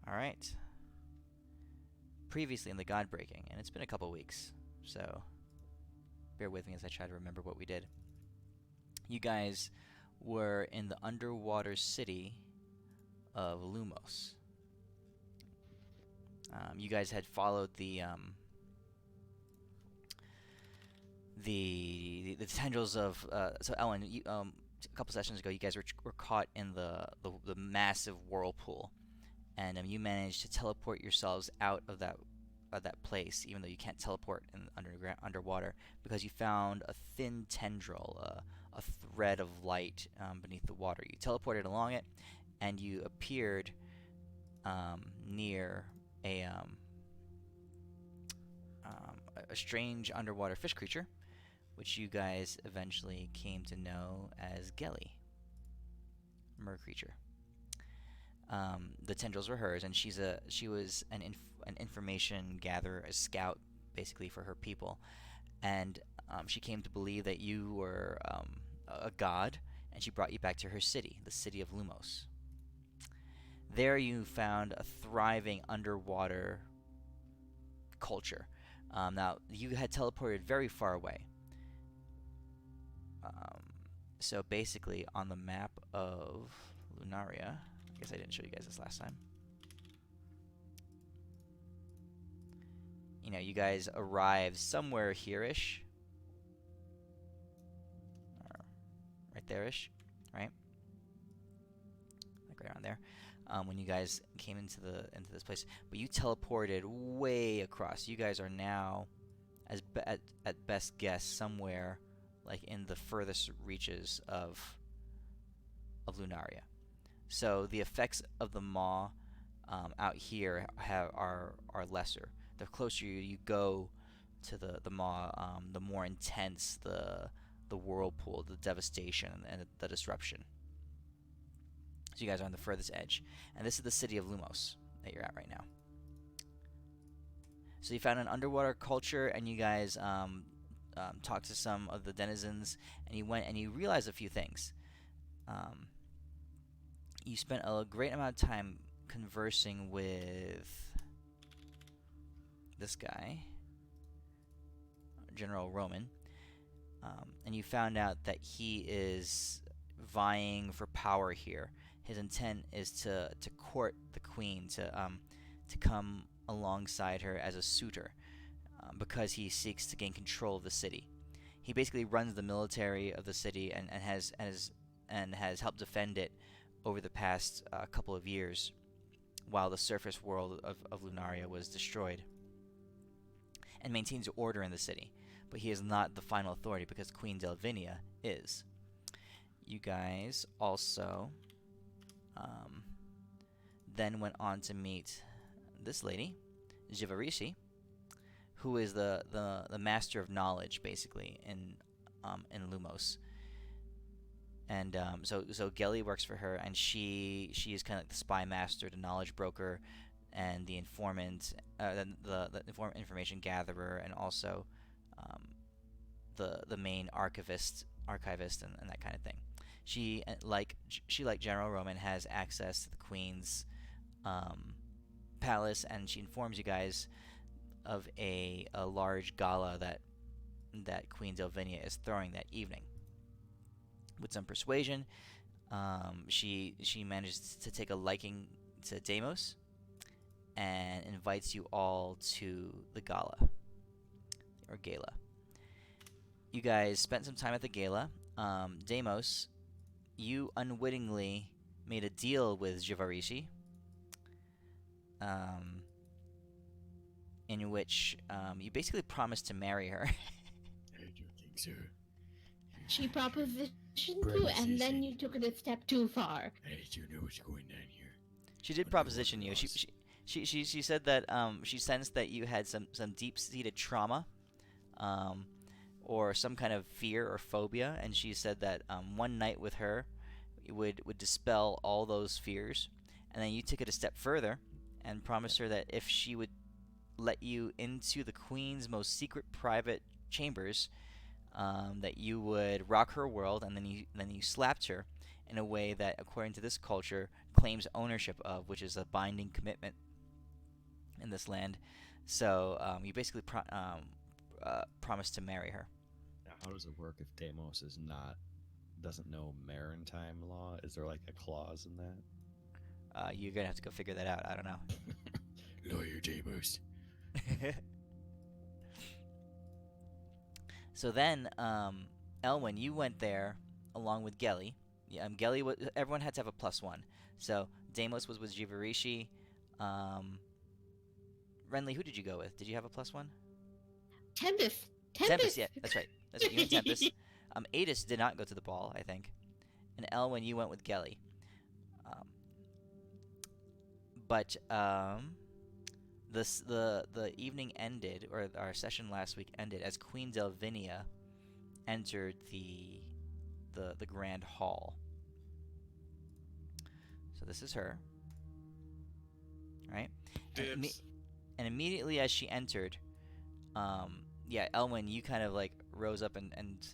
All right. Previously in the GodBreaking, and it's been a couple weeks, so bear with me as I try to remember what we did. You guys were in the underwater city of Lumos. You guys had followed the tendrils of so Ellen, a couple sessions ago, you guys were caught in the massive whirlpool, and you managed to teleport yourselves out of that place, even though you can't teleport in underwater, because you found a thin tendril, a thread of light beneath the water. You teleported along it, and you appeared near a strange underwater fish creature, which you guys eventually came to know as Gelly, mer creature. The tendrils were hers, and she was an information gatherer, a scout, basically for her people, and she came to believe that you were a god, and she brought you back to her city, the city of Lumos. There you found a thriving underwater culture. Now, you had teleported very far away. So basically, on the map of Lunaria, I guess I didn't show you guys this last time. You guys arrived somewhere here-ish. Right there-ish, right? Like right around there. When you guys came into this place, but you teleported way across. You guys are now, at best guess, somewhere like in the furthest reaches of Lunaria. So the effects of the maw out here are lesser. The closer you go to the maw, the more intense the whirlpool, the devastation, and the disruption. So you guys are on the furthest edge, and this is the city of Lumos that you're at right now. So you found an underwater culture, and you guys talked to some of the denizens, and you went and you realized a few things. You spent a great amount of time conversing with this guy, General Roman, and you found out that he is vying for power here. His intent is to court the queen, to come alongside her as a suitor, because he seeks to gain control of the city. He basically runs the military of the city and has helped defend it over the past couple of years, while the surface world of Lunaria was destroyed, and maintains order in the city. But he is not the final authority, because Queen Delvinia is. You guys also then went on to meet this lady, Jivarisi, who is the master of knowledge, basically, in Lumos. And so Gelly works for her, and she is kind of like the spy master, the knowledge broker, and the informant, the information gatherer, and also the main archivist, and that kind of thing. She like General Roman has access to the Queen's palace, and she informs you guys of a large gala that Queen Delvinia is throwing that evening. With some persuasion, she manages to take a liking to Deimos and invites you all to the gala, or gala. You guys spent some time at the gala. Deimos, you unwittingly made a deal with Jivarisi, in which you basically promised to marry her. I don't think so. She propositioned you, and then you took it a step too far. I don't know what's going on here. She did proposition you. She said that she sensed that you had some deep-seated trauma, or some kind of fear or phobia, and she said that one night with her would dispel all those fears. And then you took it a step further and promised her that if she would let you into the Queen's most secret private chambers, that you would rock her world, and then you slapped her in a way that, according to this culture, claims ownership of, which is a binding commitment in this land. So you basically promise to marry her. Now, how does it work if Deimos doesn't know maritime law? Is there like a clause in that? You're gonna have to go figure that out. I don't know. Lawyer Deimos. So then, Elwyn, you went there along with Gelly. Gelly, everyone had to have a +1. So Deimos was with Jivarishi. Renly, who did you go with? Did you have a +1? Tempest. Tempest, yeah, that's right. That's right. You and Tempest. Adis did not go to the ball, I think. And Elwyn, you went with Gelly. But the evening ended, or our session last week ended, as Queen Delvinia entered the grand hall. So this is her, right? And immediately as she entered, Elwyn, you kind of like rose up and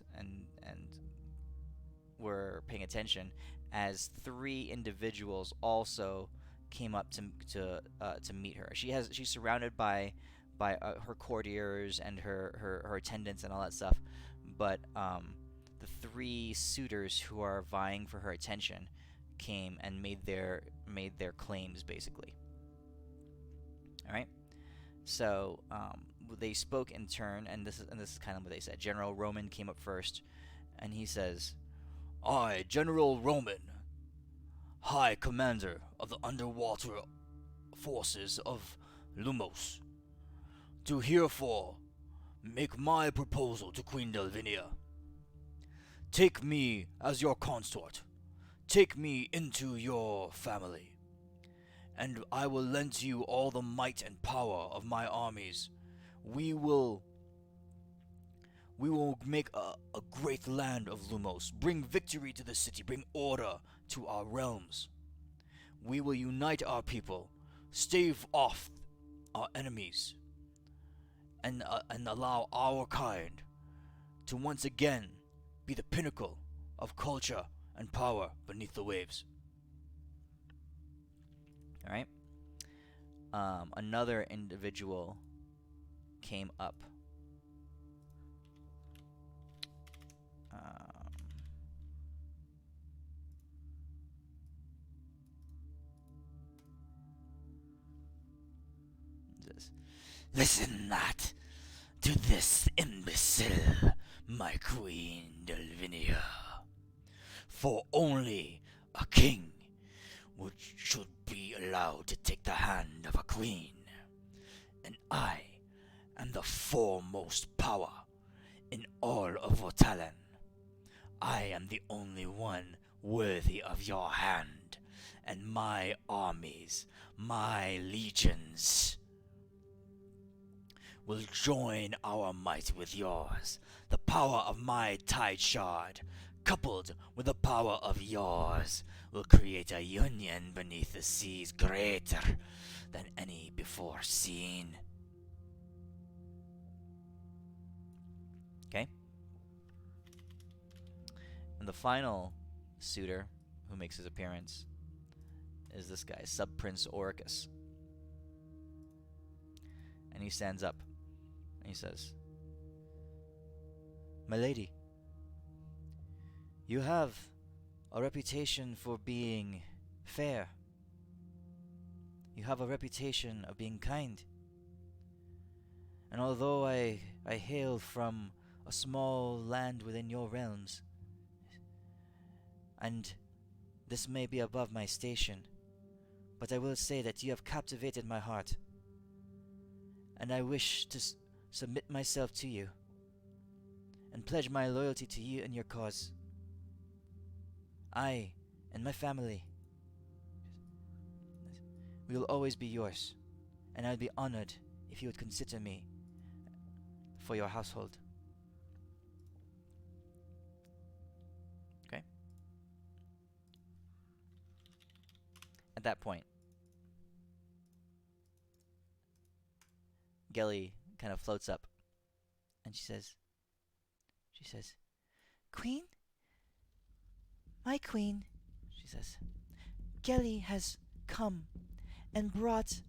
were paying attention as 3 individuals also came up to meet her. She's surrounded by her courtiers and her attendants and all that stuff, but the 3 suitors who are vying for her attention came and made their claims, basically. All right. So they spoke in turn, and this is kind of what they said. General Roman came up first, and he says, "I, General Roman, High Commander of the underwater forces of Lumos, do herefore make my proposal to Queen Delvinia. Take me as your consort. Take me into your family, and I will lend to you all the might and power of my armies. We will make a great land of Lumos, bring victory to the city, bring order to our realms. We will unite our people, stave off our enemies, and allow our kind to once again be the pinnacle of culture and power beneath the waves." All right. Another individual came up. "Listen not to this imbecile, my Queen Delvinia. For only a king should be allowed to take the hand of a queen, and I am the foremost power in all of Vortalen. I am the only one worthy of your hand, and my armies, my legions, will join our might with yours. The power of my tide shard, coupled with the power of yours, will create a union beneath the seas greater than any before seen." Okay? And the final suitor who makes his appearance is this guy, Sub-Prince Oricus. And he stands up and he says, "My lady, you have a reputation for being fair. You have a reputation of being kind. And although I hail from a small land within your realms, and this may be above my station, but I will say that you have captivated my heart, and I wish to submit myself to you and pledge my loyalty to you and your cause. I and my family, we will always be yours, and I'd be honored if you would consider me for your household." Okay? At that point, Gelly kind of floats up, and she says, "Queen? My queen," she says, Geli has come and brought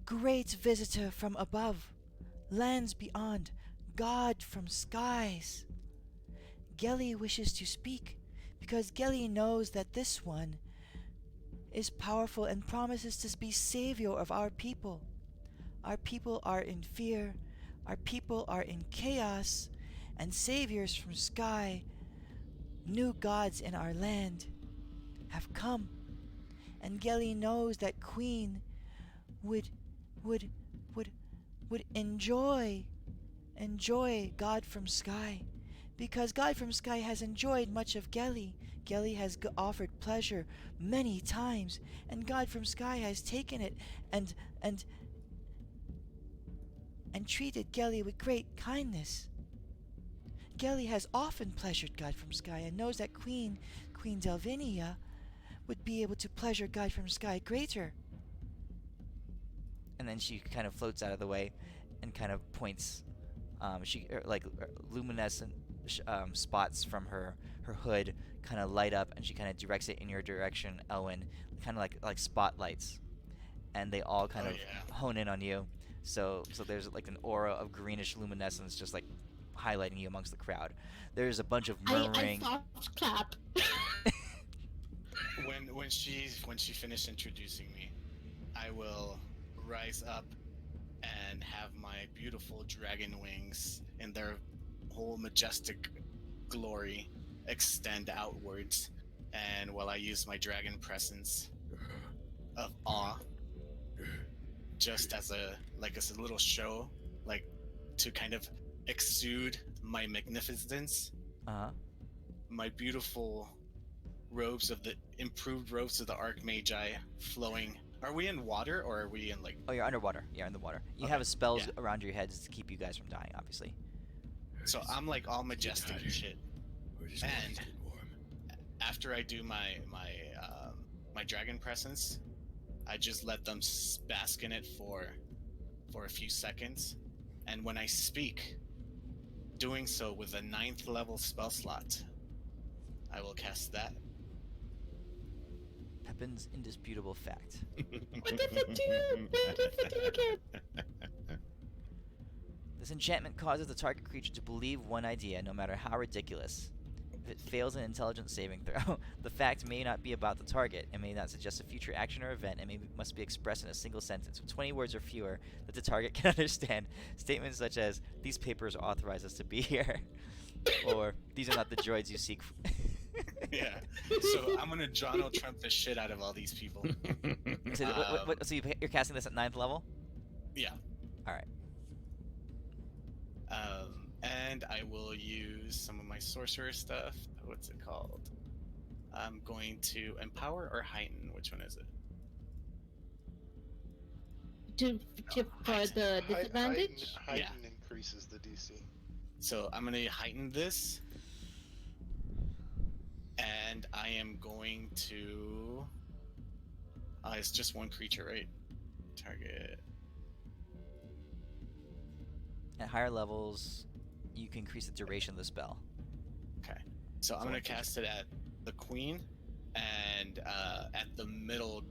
great visitor from above, lands beyond, God from skies. Geli wishes to speak because Geli knows that this one is powerful and promises to be savior of our people. Our people are in fear, our people are in chaos, and saviors from sky, new gods in our land, have come. And Geli knows that Queen would would would would enjoy God from Sky, because God from Sky has enjoyed much of Geli. Geli has offered pleasure many times, and God from Sky has taken it and and and treated Geli with great kindness. Geli has often pleasured God from Sky and knows that Queen Delvinia would be able to pleasure God from Sky greater. And then she kind of floats out of the way and kind of points. Luminescent spots from her hood kind of light up, and she kind of directs it in your direction, Elwyn, kind of like spotlights, and they all kind of hone in on you. So there's like an aura of greenish luminescence just like highlighting you amongst the crowd. There's a bunch of murmuring. I soft clap. when she finished introducing me, I will rise up and have my beautiful dragon wings in their whole majestic glory extend outwards, and while I use my dragon presence of awe, just as a little show, like to kind of exude my magnificence, my beautiful improved robes of the Archmagi flowing. Are we in water or are we in like? Oh, you're underwater. You're in the water. You have spells around your heads to keep you guys from dying, obviously. So I'm like all majestic and shit. And after I do my dragon presence, I just let them bask in it for a few seconds, and when I speak, doing so with a 9th level spell slot, I will cast that. Pepin's indisputable fact. What does it do? What does it do again? This enchantment causes the target creature to believe one idea, no matter how ridiculous. If it fails an intelligence saving throw, the fact may not be about the target. It may not suggest a future action or event. It must be expressed in a single sentence with 20 words or fewer that the target can understand. Statements such as, "These papers authorize us to be here," or "These are not the droids you seek." Yeah. So I'm gonna Donald Trump the shit out of all these people. So, so you're casting this at 9th level? Yeah. All right. And I will use some of my sorcerer stuff. What's it called? I'm going to empower or heighten. Which one is it? For the disadvantage? Heighten increases the DC. So I'm going to heighten this. And I am going to... it's just one creature, right? Target. At higher levels, you can increase the duration of the spell. Okay. So I'm going to cast it at the queen and at the middle...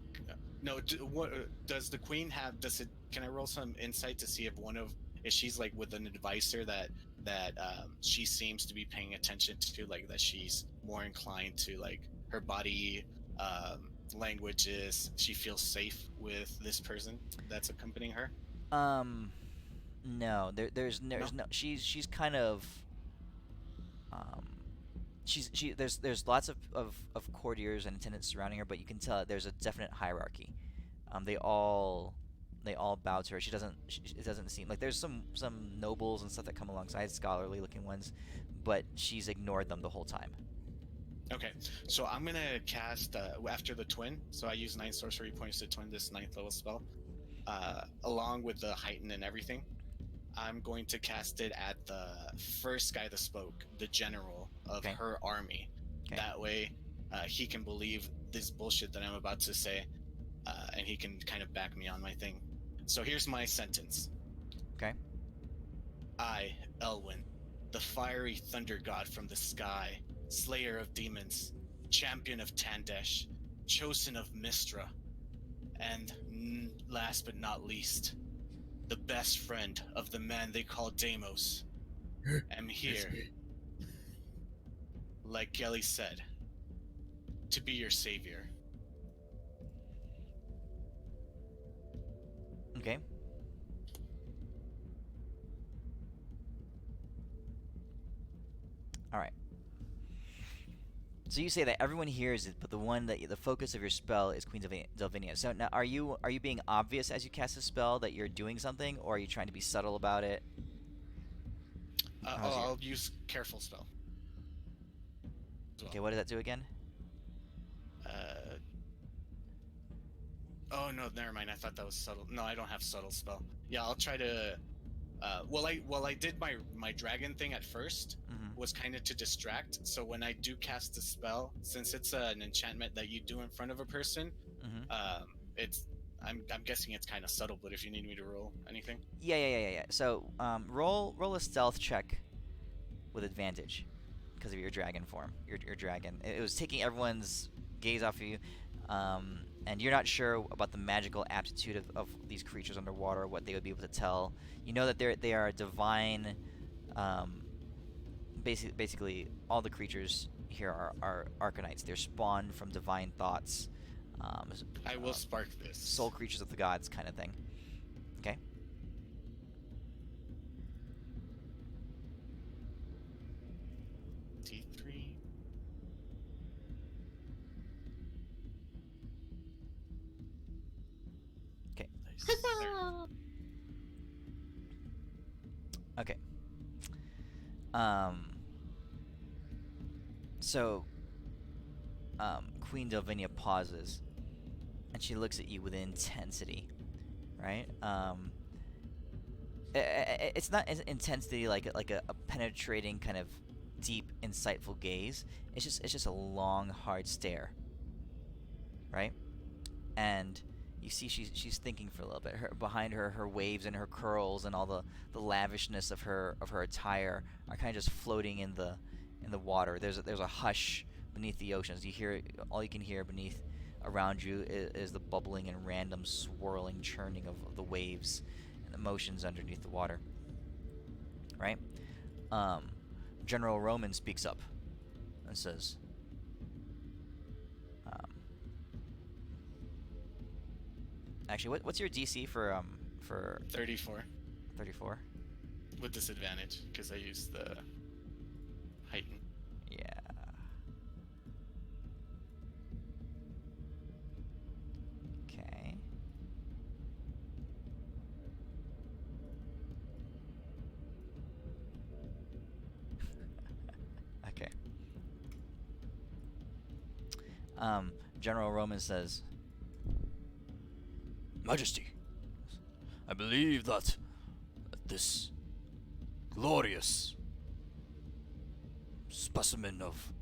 No, what does the queen have? Can I roll some insight to see if she's like with an advisor that she seems to be paying attention to, like that she's more inclined to like her body languages. She feels safe with this person that's accompanying her. No, there's no. She's kind of. There's lots of courtiers and attendants surrounding her, but you can tell there's a definite hierarchy. They all bow to her. It doesn't seem like there's some nobles and stuff that come alongside, scholarly looking ones, but she's ignored them the whole time. Okay, so I'm gonna cast after the twin. So I use 9 sorcery points to twin this 9th level spell, along with the heighten and everything. I'm going to cast it at the first guy that spoke, the general of her army. Okay. That way, he can believe this bullshit that I'm about to say, and he can kind of back me on my thing. So here's my sentence. Okay. I, Elwyn, the fiery thunder god from the sky, slayer of demons, champion of Tandesh, chosen of Mistra, and last but not least, the best friend of the man they call Deimos, am here, like Gelly said, to be your savior. Okay. All right. So you say that everyone hears it, but the focus of your spell is Queen Delvinia. So now, are you being obvious as you cast a spell that you're doing something, or are you trying to be subtle about it? I'll use careful spell. Okay, what does that do again? Oh no, never mind. I thought that was subtle. No, I don't have subtle spell. Yeah, I'll try to. I did my dragon thing at 1st was kind of to distract. So when I do cast a spell, since it's an enchantment that you do in front of a person, I'm guessing it's kind of subtle. But if you need me to roll anything, Yeah. So roll a stealth check with advantage because of your dragon form. Your dragon. It was taking everyone's gaze off of you. And you're not sure about the magical aptitude of these creatures underwater, what they would be able to tell. You know that they are divine. Basically, all the creatures here are Arcanites. They're spawned from divine thoughts. I will spark this. Soul creatures of the gods, kind of thing. Okay. T3. Okay. Huzzah! Okay. So, Queen Delvinia pauses, and she looks at you with intensity, right? It's not intensity like a penetrating kind of deep, insightful gaze. It's just a long, hard stare, right? And you see she's thinking for a little bit. Behind her waves and her curls and all the lavishness of her attire are kind of just floating in the water. There's a hush beneath the oceans. All you can hear beneath around you is the bubbling and random swirling churning of the waves and the motions underneath the water. Right? General Roman speaks up and says, actually, what's your DC for 34 34? with disadvantage because I used the heighten. Yeah. Okay. Okay. General Roman says, Majesty, I believe that this glorious specimen of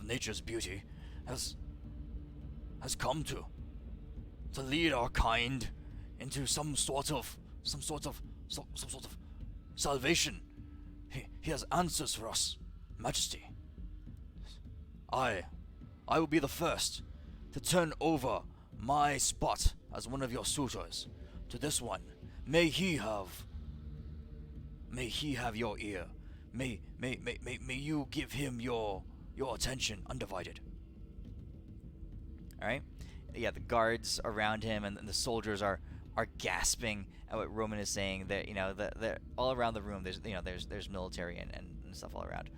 nature's beauty has come to lead our kind into some sort of salvation. He has answers for us, Majesty. I will be the first to turn over my spot as one of your suitors to this one. May he have your ear. May you give him your attention undivided. all right. Yeah, the guards around him and the soldiers are gasping at what Roman is saying. That that all around the room there's military and stuff all around,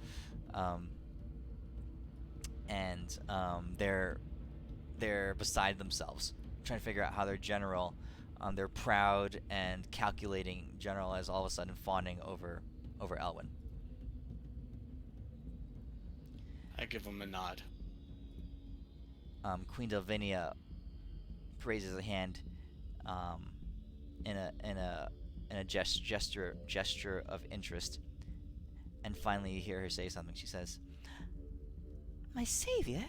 and they're beside themselves, trying to figure out how their general, their proud and calculating general, is all of a sudden fawning over Elwyn. I give him a nod. Queen Delvinia raises a hand, in a gesture of interest, and finally you hear her say something. She says, "My savior?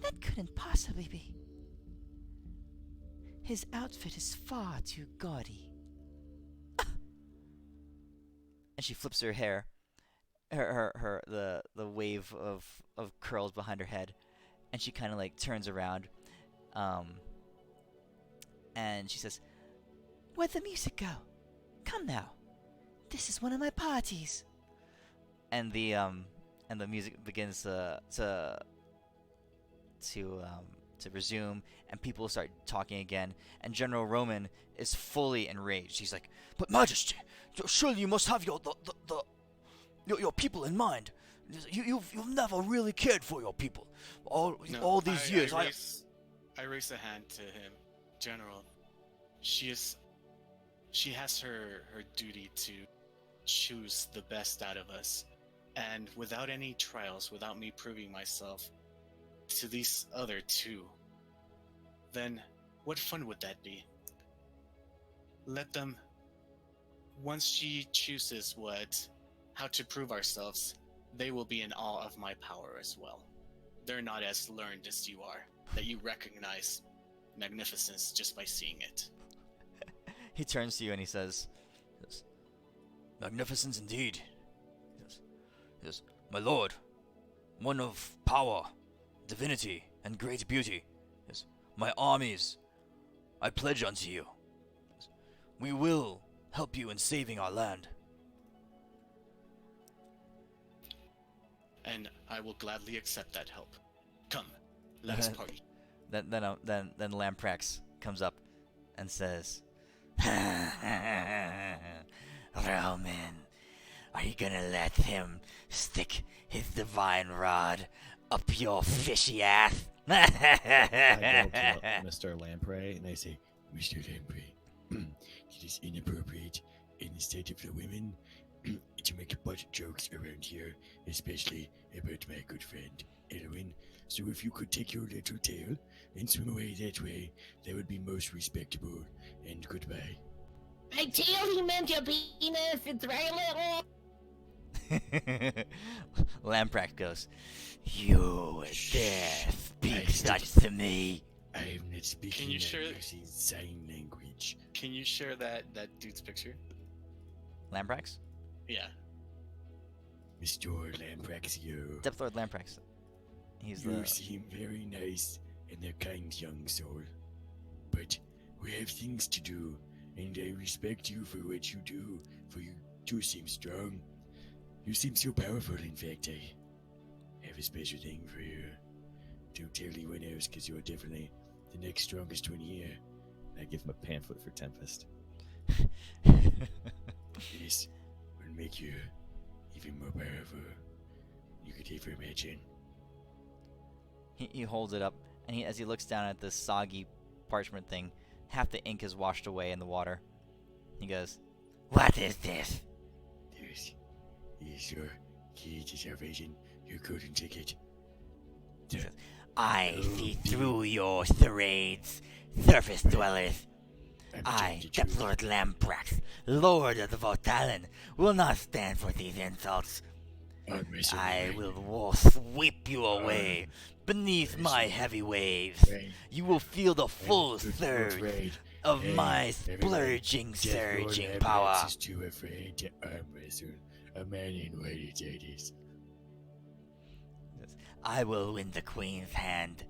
That couldn't possibly be. His outfit is far too gaudy." And she flips her hair, the wave of curls behind her head, and she kind of like turns around, um, and she says, "Where'd the music go? Come now, this is one of my parties." And the music begins to resume, and people start talking again. And General Roman is fully enraged. He's like, But Majesty, surely you must have your people in mind. You've never really cared for your people. All these years, I raise a hand to him. General, she has her duty to choose the best out of us. And without any trials, without me proving myself to these other two, then what fun would that be? Let them, once she chooses how to prove ourselves, they will be in awe of my power as well. They're not as learned as you are, that you recognize magnificence just by seeing it. he turns to you and he says, magnificence indeed. Yes, my lord, one of power, divinity, and great beauty. Yes, my armies, I pledge unto you. Yes, we will help you in saving our land. And I will gladly accept that help. Come, let us party. Then Lamprex comes up and says, "Roman, are you gonna let him stick his divine rod up your fishy ass?" I go to Mr. Lamprey and I say, Mr. Lamprey, it is inappropriate in the state of the women to make butt jokes around here, especially about my good friend Elwin. So if you could take your little tail and swim away that way, that would be most respectable. And goodbye. My tail, he meant your penis. It's very little. Lamprex goes, "You dare speak such to me?" I am not speaking Can you share- using sign language. Can you share that dude's picture? Lamprex? Yeah. Mr. Lampraxio, Depth Lord Lamprex. He's you the... seem very nice and a kind young soul. But we have things to do, and I respect you for what you do, for you do seem strong. You seem so powerful, in fact, I have a special thing for you. Don't tell anyone else, because you're definitely the next strongest one here. I give him a pamphlet for Tempest. This will make you even more powerful. You could ever imagine. He holds it up, and as he looks down at this soggy parchment thing, half the ink is washed away in the water. He goes, "What is this?" This is your key to salvation, your golden ticket. "I see through your charades, surface dwellers. I'm I, telling the Depth truth. Lord Lamprax, Lord of the Vortalen, will not stand for these insults. I'm messing I around. will sweep you away beneath my heavy waves. Right. You will feel the full Good Lord, surge right. of Hey, my everybody, splurging, Death Lord surging Lamprax power." is too afraid to arm wrestle a man in white ladies. I will win the Queen's hand.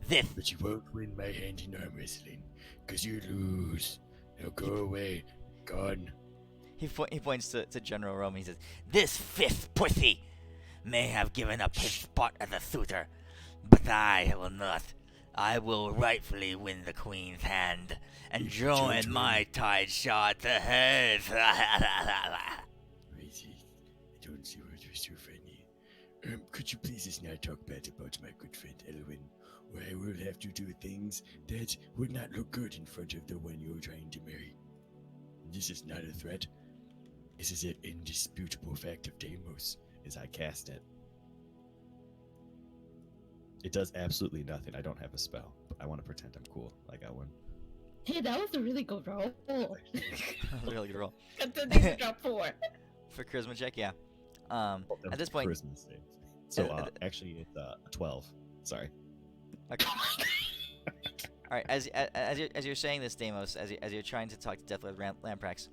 This But you won't win my hand in arm wrestling, because you lose. Now go away. Gone. He points to General Roman. He says, "This fifth pussy may have given up his spot as a suitor, but I will not. I will rightfully win the Queen's hand and join Judge my tide shot to hers." Wait, I don't see what was so funny. Could you please just not talk bad about my good friend Elwin, or I will have to do things that would not look good in front of the one you're trying to marry. This is not a threat. This is an indisputable fact of Deimos. As I cast it. It does absolutely nothing. I don't have a spell, but I want to pretend I'm cool. I got one. Hey, that was a really good roll. Really good roll Continue to drop 4. for charisma check. Yeah. That At was this a point, charisma save. So Uh, actually, it's 12. Sorry. okay. All right. As you're saying this, Deimos, as you're trying to talk to Death Lord Lamprax,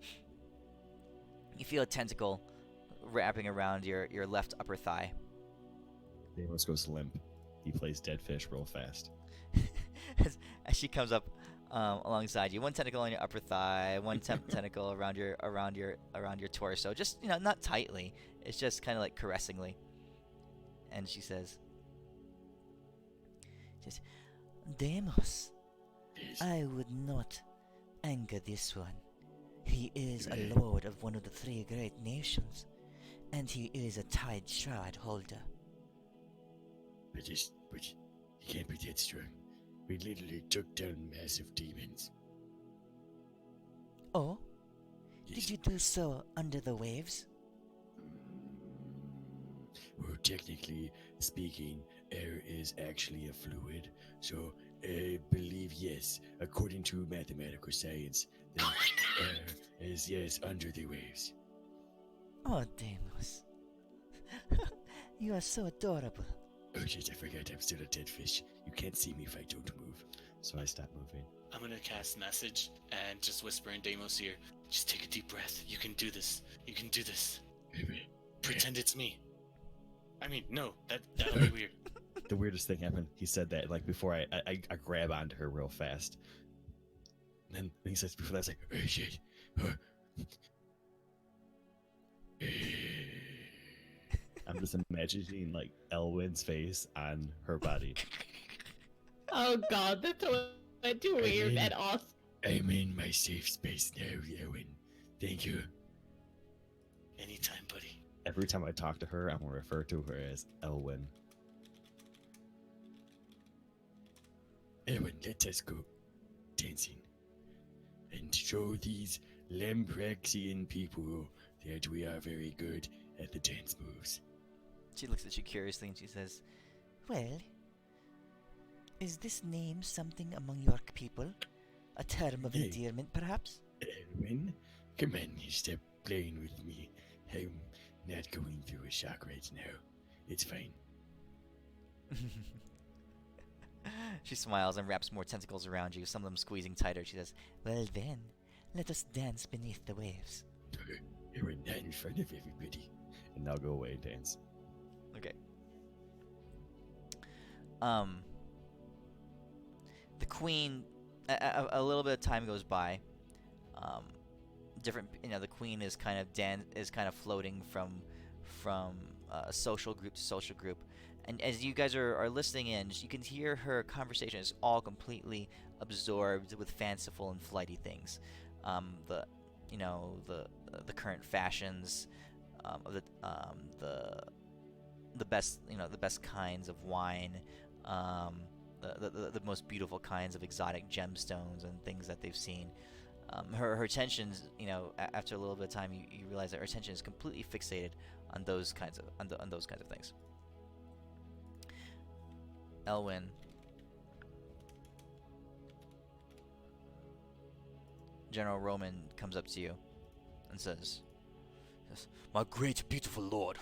you feel a tentacle wrapping around your left upper thigh. Deimos goes limp. He plays dead fish real fast. As she comes up alongside you, one tentacle on your upper thigh, one tentacle around your torso. Just not tightly. It's just kind of like caressingly. And she says, "Deimos, Yes. I would not anger this one. He is a lord of one of the three great nations, and he is a tide shroud holder." But you can't be that strong. We literally took down massive demons. Oh, Yes. did you do so under the waves? Well, technically speaking, air is actually a fluid, so I believe yes, according to mathematical science, then air is yes under the waves. Oh, Deimos. You are so adorable. Oh shit, I forgot I'm still a dead fish. You can't see me if I don't move. So I stop moving. I'm gonna cast message and just whisper in Deimos' ear. Just take a deep breath. You can do this. You can do this. Pretend it's me. I mean, no, that'll be weird. The weirdest thing happened. He said that like before I grab onto her real fast. And then he says before that, I was like, Oh shit. I'm just imagining like Elwyn's face on her body. Oh god, that's way too weird and awesome. I'm in my safe space now, Owen. Thank you. Anytime, buddy. Every time I talk to her, I'm gonna refer to her as Elwyn. Owen, let us go dancing and show these Lampraxian people that we are very good at the dance moves. She looks at you curiously and she says, "Well, is this name something among your people? A term of Yeah. endearment, perhaps?" Owen, come on, stop playing with me. I'm not going through a shock right now. It's fine. She smiles and wraps more tentacles around you, some of them squeezing tighter. She says, "Well then, let us dance beneath the waves." You're not in front of everybody. And now go away and dance. Okay. The queen, a little bit of time goes by. Different, the queen is kind of floating from social group to social group, and as you guys are listening in, you can hear her conversation is all completely absorbed with fanciful and flighty things. The current fashions of the best kinds of wine, the most beautiful kinds of exotic gemstones and things that they've seen. Her attention's, after a little bit of time, you realize that her attention is completely fixated on those kinds of things. Elwyn, General Roman comes up to you and says, My great, beautiful lord.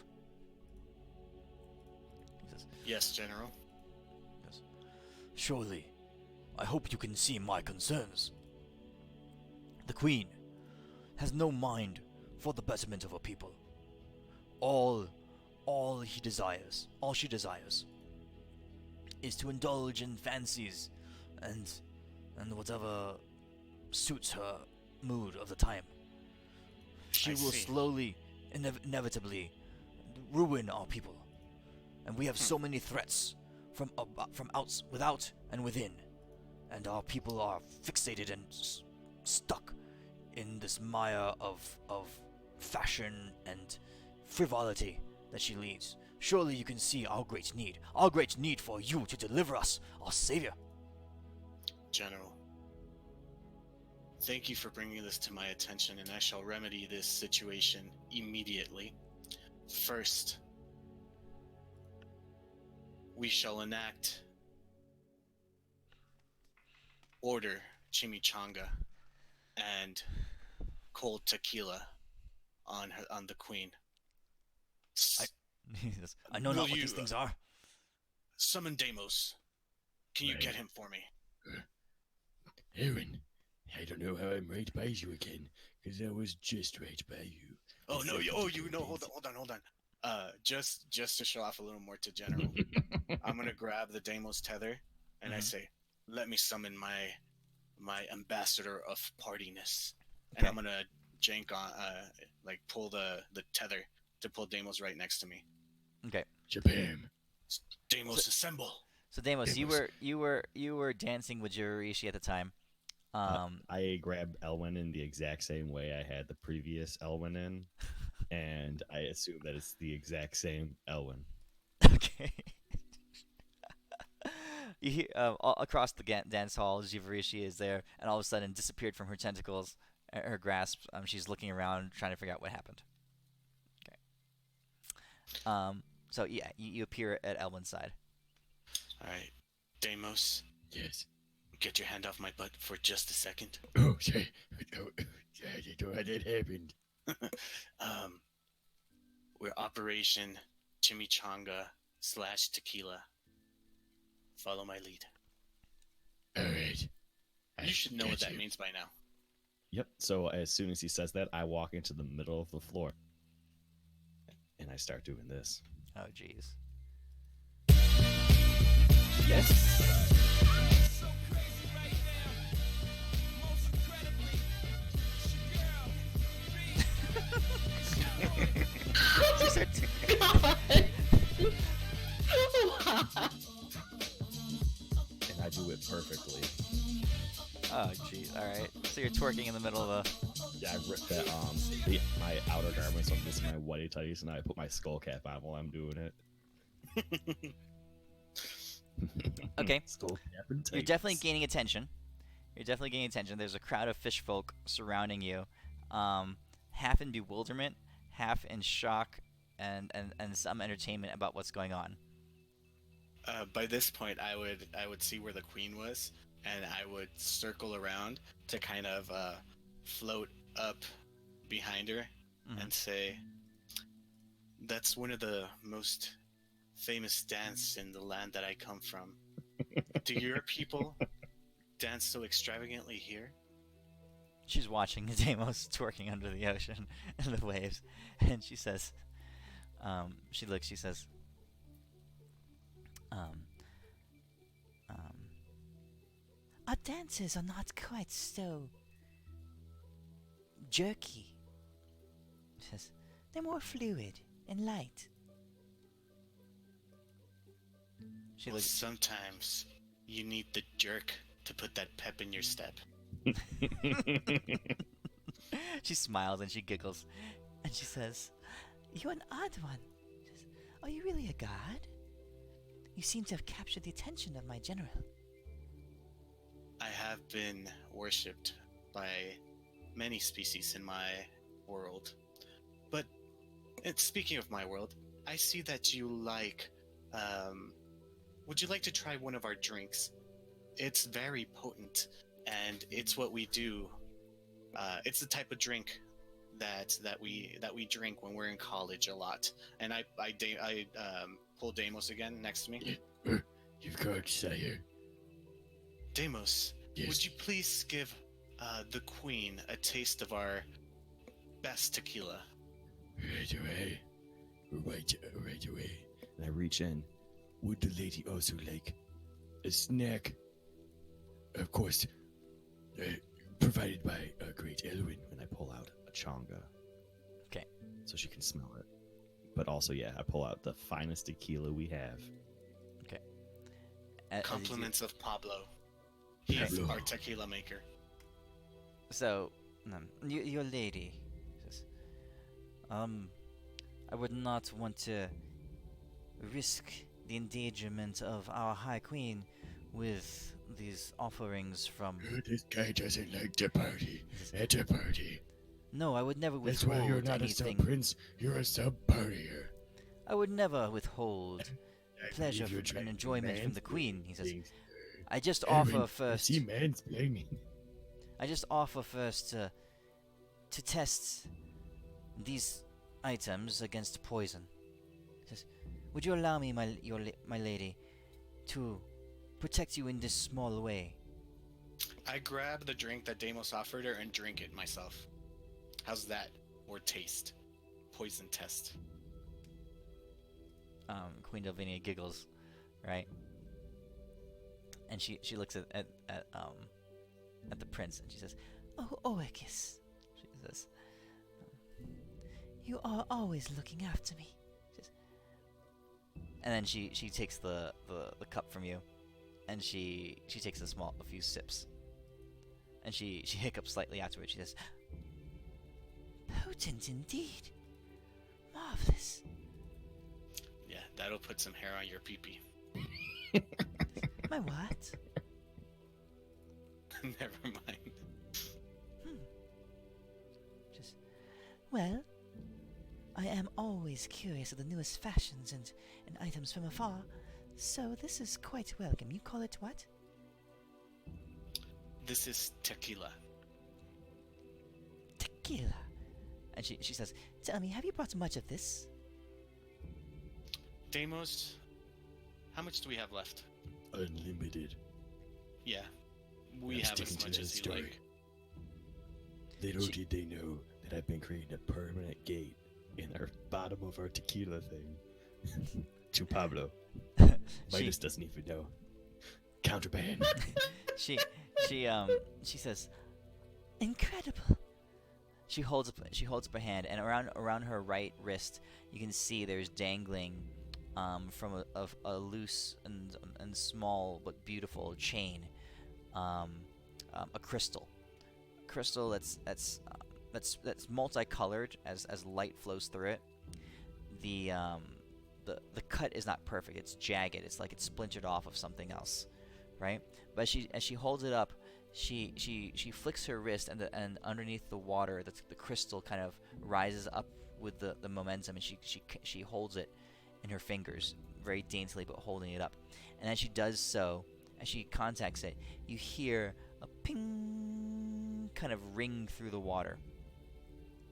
he says, Yes, General. Surely, I hope you can see my concerns. The Queen has no mind for the betterment of her people. All she desires, is to indulge in fancies and whatever suits her mood of the time. She I will see. slowly, inevitably, ruin our people, and we have so many threats from without and within, and our people are fixated and stuck in this mire of fashion and frivolity that she leads. Surely you can see our great need for you to deliver us, our savior. General, thank you for bringing this to my attention, and I shall remedy this situation immediately. First, we shall enact Order Chimichanga and cold tequila on the Queen. He says, I know Will not what you, these things are. Summon Deimos. Can you Right. get him for me? Aaron, I don't know how I'm right by you again, because I was just right by you. Oh no! You know. Hold on. Just to show off a little more to General, I'm gonna grab the Deimos tether, and I Mhm. say, "Let me summon my ambassador of partiness," and Okay. I'm gonna jank on, like pull the tether to pull Deimos right next to me. Okay. Japan. Deimos, assemble! So Deimos, Deimos. you were dancing with Jirishi at the time. I grabbed Elwyn in the exact same way I had the previous Elwyn in, and I assume that it's the exact same Elwyn. Okay. You hear, all across the dance hall, Jivarishi is there, and all of a sudden disappeared from her tentacles, her grasp. She's looking around, trying to figure out what happened. Okay. So yeah, you appear at Elwyn's side. All right, Deimos, Yes. get your hand off my butt for just a second. Oh, sorry. Oh, I didn't know how that happened. We're Operation Chimichanga / Tequila. Follow my lead. All right. You should know what that means by now. Yep. So as soon as he says that, I walk into the middle of the floor, and I start doing this. Oh jeez. God. And I do it perfectly. Oh jeez. All right. So you're twerking in the middle of the. Yeah, I ripped that my outer garments. I'm missing my whitey tighties, and I put my skull cap on while I'm doing it. Okay. Skull cap and You're definitely tights. gaining attention. You're definitely gaining attention. There's a crowd of fish folk surrounding you, half in bewilderment, half in shock, and some entertainment about what's going on. By this point, I would see where the queen was, and I would circle around to kind of float up behind her Mhm. and say, "That's one of the most famous dance in the land that I come from. Do your people dance so extravagantly here?" She's watching Deimos twerking under the ocean and the waves, and she says, she looks, she says, um, our dances are not quite so jerky. She says, they're more fluid and light. She Well, looks, sometimes you need the jerk to put that pep in your step. she smiles and she giggles, and she says, you're an odd one. She says, are you really a god? You seem to have captured the attention of my general. I have been worshipped by many species in my world. But speaking of my world, I see that you like. Would you like to try one of our drinks? It's very potent, and it's what we do. It's the type of drink that we drink when we're in college a lot. And I pull Deimos again next to me. You've got sire. Deimos, Yes. would you please give the queen a taste of our best tequila? Right away. Right away. And I reach in. Would the lady also like a snack? Of course, provided by a great Elwyn. And I pull out a chonga. Okay. So she can smell it. But also, yeah, I pull out the finest tequila we have. Compliments of Pablo. He's Pablo. our tequila maker. So, your lady says, I would not want to risk the endangerment of our High Queen with these offerings from... This guy doesn't like to party. At a party. No, I would never That's withhold why you're not anything. a sub-prince, you're a sub-partier. I would never withhold I pleasure believe you're and trying to enjoyment from the Queen, he says. mansplain. I just Elwyn, offer first... Is he mansplaining? I just offer first to test these items against poison. He says, would you allow me, my lady, to protect you in this small way? I grab the drink that Deimos offered her and drink it myself. How's that? Or taste? poison test. Queen Delvinia giggles, right? And she looks at the prince and she says, "Oh, Oekis," she says, "you are always looking after me." She says, and then she takes the cup from you, and she takes a few sips, and she hiccups slightly afterwards. She says, "Potent indeed, marvelous." Yeah, that'll put some hair on your pee-pee. My what? Never mind. Just, well, I am always curious of the newest fashions and items from afar, so this is quite welcome. You call it what? This is tequila. Tequila. And she says, "Tell me, have you brought much of this?" Deimos, how much do we have left? Unlimited. Yeah, we I'm have sticking as to much that as you story. like. Little did they know that I've been creating a permanent gate in our bottom of our tequila thing. To Pablo. Midas doesn't even know. Counterband. she says, "Incredible." She holds up her hand, and around her right wrist, you can see there's dangling from a loose and small but beautiful chain, a crystal that's multicolored as light flows through it. The cut is not perfect. It's jagged. It's like it's splintered off of something else, right? But as she holds it up, she flicks her wrist, and underneath the water, the crystal kind of rises up with the momentum, and she holds it in her fingers very daintily, but holding it up. And as she does so, as she contacts it, you hear a ping kind of ring through the water,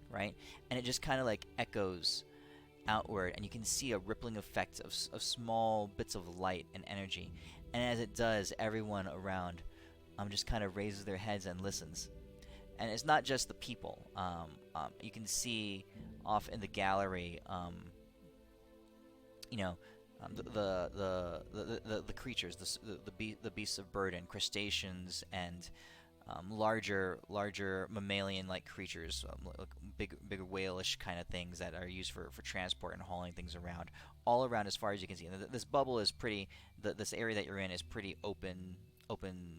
right? And it just kind of like echoes outward, and you can see a rippling effect of small bits of light and energy. And as it does, everyone around just kind of raises their heads and listens. And it's not just the people. You can see off in the gallery, the creatures, the beasts of burden, crustaceans, and larger mammalian-like creatures, like bigger whale-ish kind of things that are used for transport and hauling things around, all around as far as you can see. And this bubble is pretty. This area that you're in is pretty open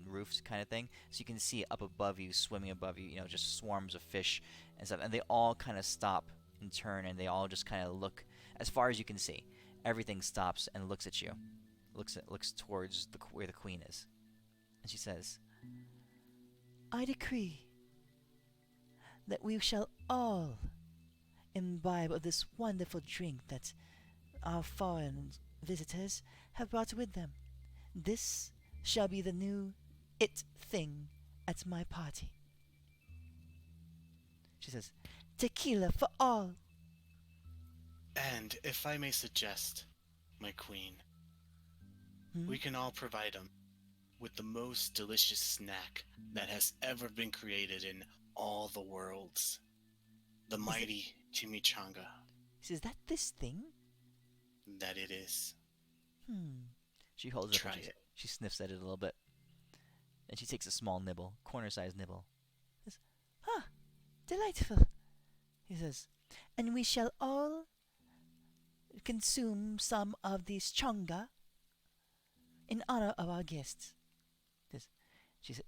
roofs kind of thing, so you can see up above you, swimming above you, just swarms of fish and stuff, and they all kind of stop and turn, and they all just kind of look as far as you can see. Everything stops and looks at you, looks towards where the queen is, and she says, "I decree that we shall all imbibe of this wonderful drink that our foreign visitors have brought with them. This shall be the new it thing at my party." She says, "Tequila for all." And if I may suggest, my queen, we can all provide them with the most delicious snack that has ever been created in all the worlds. The mighty chimichanga. Is that this thing? That it is. She holds it up. Try it. She sniffs at it a little bit. Then she takes a small nibble, corner-sized nibble. Says, delightful. He says, "And we shall all consume some of this chonga in honor of our guests."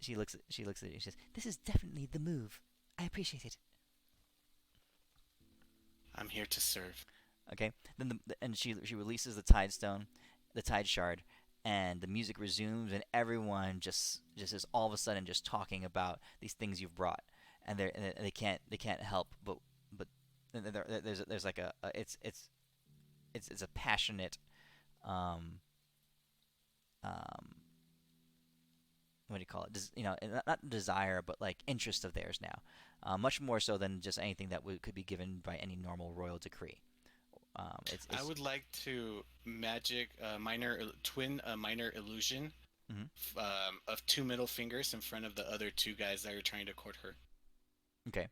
She looks at it. She says, "This is definitely the move. I appreciate it." I'm here to serve. Okay. Then she releases the tide stone, the tide shard, and the music resumes, and everyone just is all of a sudden just talking about these things you've brought, and they can't help but there's like it's a passionate what do you call it? Not desire, but like interest of theirs now, much more so than just anything that could be given by any normal royal decree. I would like to magic twin a minor illusion of two middle fingers in front of the other two guys that are trying to court her. Okay.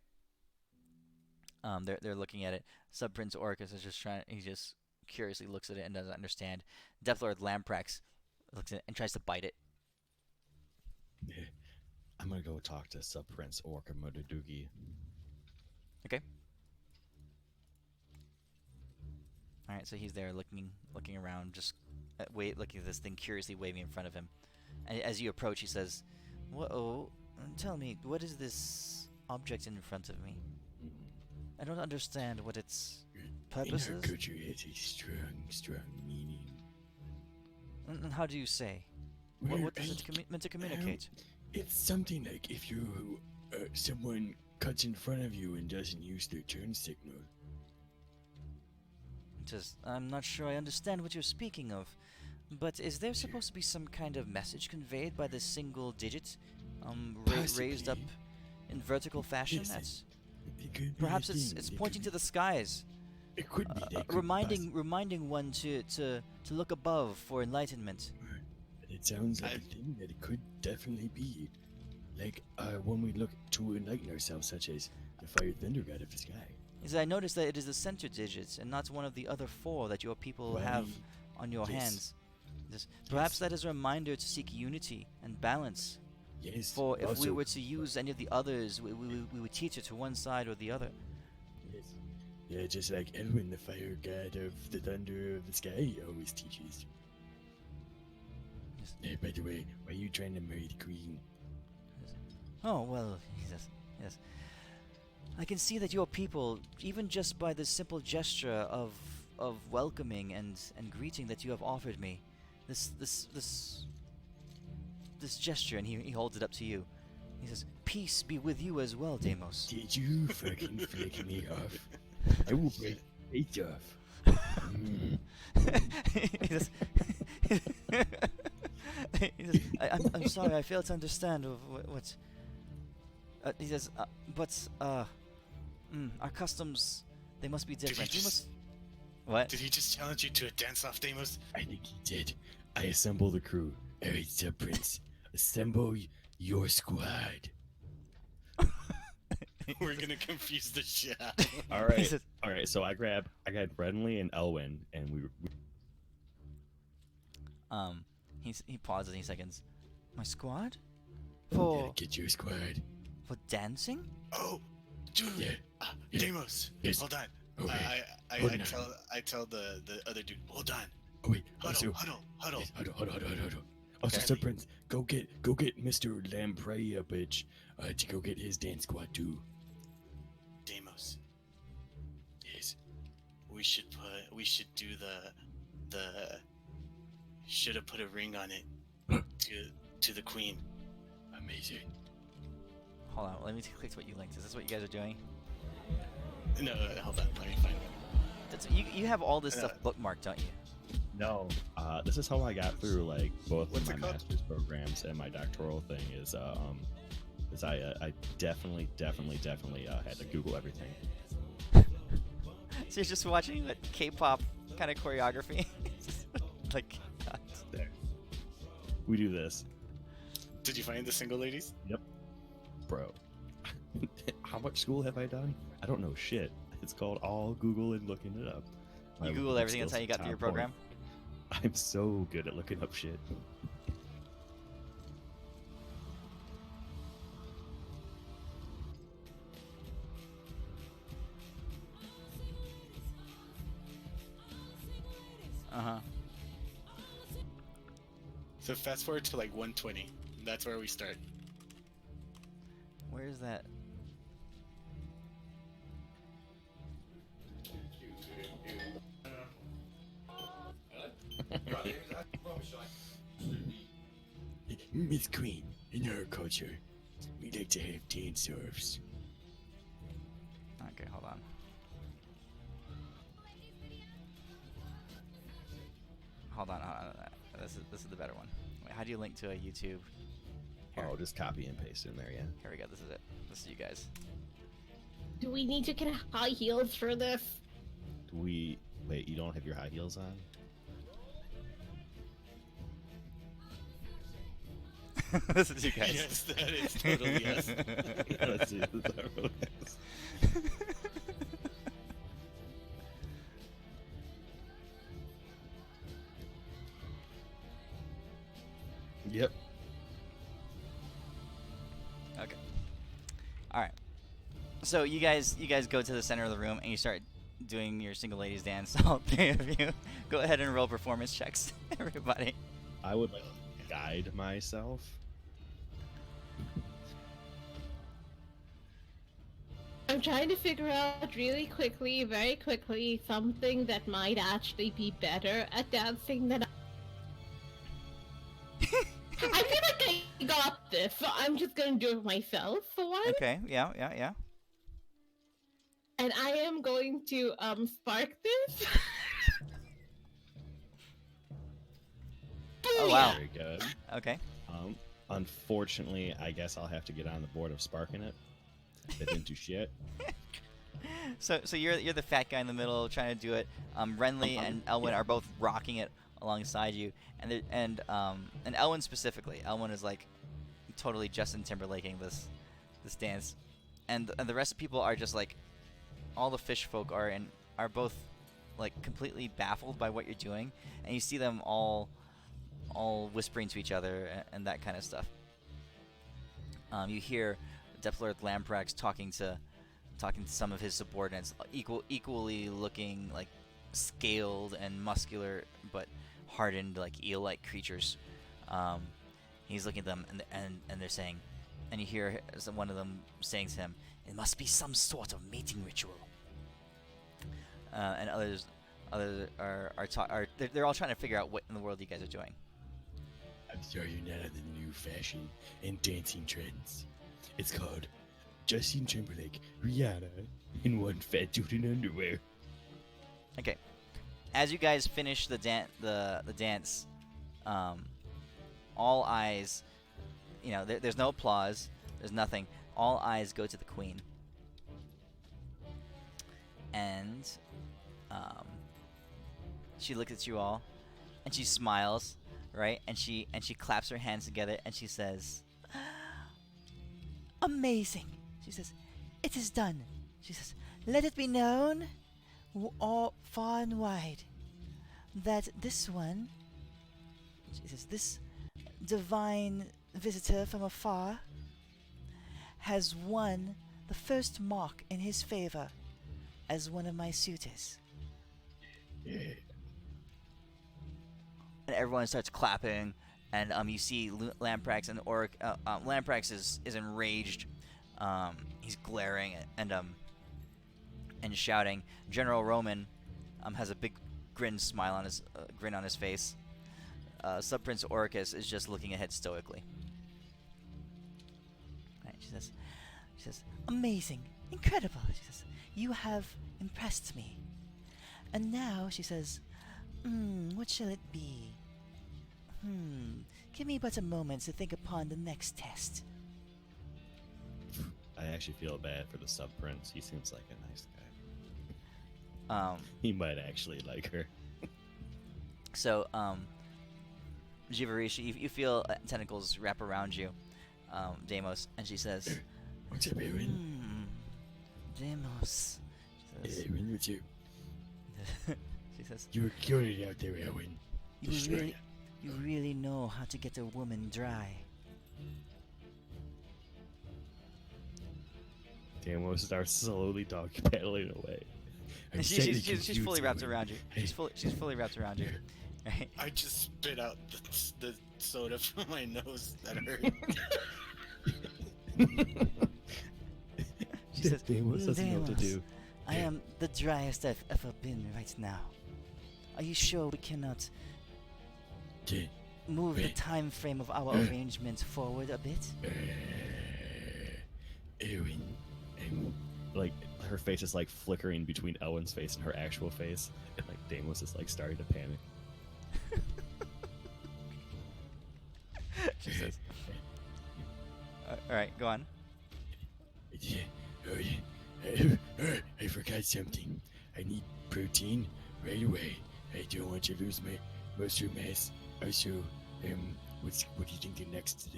They're looking at it. Sub Prince Orcus is just trying. He just curiously looks at it and doesn't understand. Death Lord Lamprex looks at it and tries to bite it. I'm gonna go talk to Sub Prince Orca Motodugi. Okay. All right, so he's there looking around, just looking at this thing curiously waving in front of him. And as you approach, he says, "Whoa, tell me, what is this object in front of me? I don't understand what its purpose In our is." culture, it has a strong meaning. And how do you say? Well, What does it meant to communicate? It's something like if you someone cuts in front of you and doesn't use their turn signal. Just, I'm not sure I understand what you're speaking of. But is there supposed to be some kind of message conveyed by this single digit, raised up Possibly. in vertical fashion? Yes, That's It could be perhaps a it's thing. It pointing could to the skies, be- It could be. That could reminding one to look above for enlightenment. It sounds like I- a thing that it could definitely be. Like when we look to enlighten ourselves, such as the fire thunder god of the sky. Is I noticed that it is the center digit and not one of the other four that your people have Right. on your Yes. hands. Perhaps Yes. that is a reminder to seek unity and balance. Yes. For if we also- were to use any of the others, we would teach it to one side or the other. Yes. Yeah, just like Elwin, the fire god of the thunder of the sky, always teaches. Yes. Hey, by the way, why are you trying to marry the queen? Oh, well, yes. I can see that your people, even just by this simple gesture of welcoming and greeting that you have offered me, this gesture, and he holds it up to you. He says, "Peace be with you as well, Deimos." Did you fucking flick me off? I will break your face off. Mm. he says, I'm sorry, I fail to understand what. He says, our customs, they must be Did he different. We just- must. What? Did he just challenge you to a dance-off, Deimos? I think he did. I assemble the crew. Alright, Sub Prince, assemble your squad. We're gonna confuse the shit out of him. All He right, says, all right. So I got Brenly and Elwin, and we he pauses and he seconds. My squad? Gotta For get your squad. dancing? Oh, dude. Yeah. Yeah. Deimos. Yes. Hold on. Okay. I Hold on. tell the other dude. Hold on. Oh wait, also, Huddle. yes, hold on. Also, Okay. Sub Prince, go get Mr. Lamprey bitch to go get his dance squad too. Deimos. Yes. We should do the should have put a ring on it to the queen. Amazing. Hold on, let me click to what you linked. Is this what you guys are doing? No, hold on. Let me find it. You have all this stuff bookmarked, don't you? no. This is how I got through like both What's of it my called? master's programs and my doctoral thing. Is I definitely had to Google everything. So you're just watching that K-pop kind of choreography? Like, God. There. We do this, Did you find the single ladies? bro. How much school have I done? I don't know shit. It's called all Google and looking it up. My You Google looking everything, that's how skills you got through your top point. program? I'm so good at looking up shit. Uh-huh. So fast forward to like 120. That's where we start. Where is that? Miss Queen, in our culture, we like to have dance-offs. Okay, hold on. Hold on. This is the better one. Wait, how do you link to a YouTube? Here. Oh, just copy and paste in there, yeah. Here we go. This is it. This is you guys. Do we need to get high heels for this? Wait, you don't have your high heels on? This is you guys. Yes, that is totally yes. Yeah, let's do this. Okay. All right. So you guys go to the center of the room and you start doing your single ladies dance. All three of you, go ahead and roll performance checks, everybody. I would like to guide myself. I'm trying to figure out really quickly, very quickly, something that might actually be better at dancing than I feel like I got this, so I'm just gonna do it myself for one. Okay. Yeah. And I am going to spark this. Oh wow. Very good. Okay. Unfortunately, I guess I'll have to get on the board of sparking it. That didn't do shit. So you're the fat guy in the middle trying to do it. Renly and Elwyn are both rocking it alongside you, and Elwyn specifically. Elwyn is like totally Justin Timberlaking this dance, and the rest of people are just like, all the fish folk are both like completely baffled by what you're doing, and you see them all whispering to each other and that kind of stuff. You hear Depth-Lord Lamprax talking to some of his subordinates, equally looking like scaled and muscular, but hardened like eel-like creatures. He's looking at them, and they're saying, and you hear one of them saying to him, "It must be some sort of mating ritual." And others they're all trying to figure out what in the world you guys are doing. I'm sorry you're not on the new fashion and dancing trends. It's called Justin Timberlake, Rihanna, in one fat dude in underwear. Okay. As you guys finish the dance, all eyes, there's no applause, there's nothing. All eyes go to the queen, and she looks at you all, and she smiles, right? And she claps her hands together, and she says, "Amazing!" She says, "It is done." She says, "Let it be known, all far and wide, that this one," she says, "this divine visitor from afar has won the first mark in his favor as one of my suitors." Yeah. And everyone starts clapping, and you see Lamprax and Oric. Lamprax is enraged. He's glaring and shouting. General Roman has a big grin on his face. Sub-Prince Oricus is just looking ahead stoically. Right, she says, "Amazing, incredible." She says, "You have impressed me." And now she says, "What shall it be? Give me but a moment to think upon the next test." I actually feel bad for the sub-prince. He seems like a nice guy. He might actually like her. So, Jivarish, you feel tentacles wrap around you, Deimos, and she says, What's up, Aaron? Deimos. She Hey, says, Aaron, what's up? she says, You're killing it out there, Aaron. Destroy you really know how to get a woman dry. Damo starts slowly dog paddling away. I'm She's confused, fully wrapped Aaron. around you. She's fully wrapped around you. Right? I just spit out the soda from my nose that hurt. She says, Damos doesn't know what to "Deimos, do. I am the driest I've ever been right now. Are you sure we cannot Okay. move the Wait. time frame of our arrangement forward a bit?" Aaron, Like, her face is like flickering between Elwyn's face and her actual face. And like Damos is like starting to panic. She says, "All right, go on." yeah, oh yeah. I forgot something. I need protein right away. I don't want to lose my muscle mass. Also, what do you think the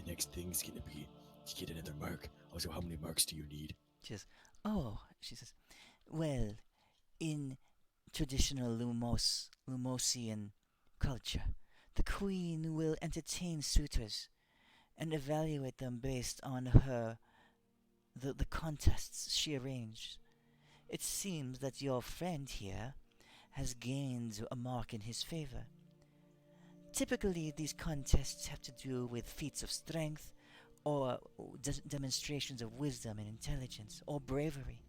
next thing's gonna be? To get another mark. Also, how many marks do you need? She says, "Oh," she says, "well, in traditional Lumosian culture, the queen will entertain suitors and evaluate them based on her the contests she arranged. It seems that your friend here has gained a mark in his favor. Typically, these contests have to do with feats of strength, or demonstrations of wisdom and intelligence, or bravery.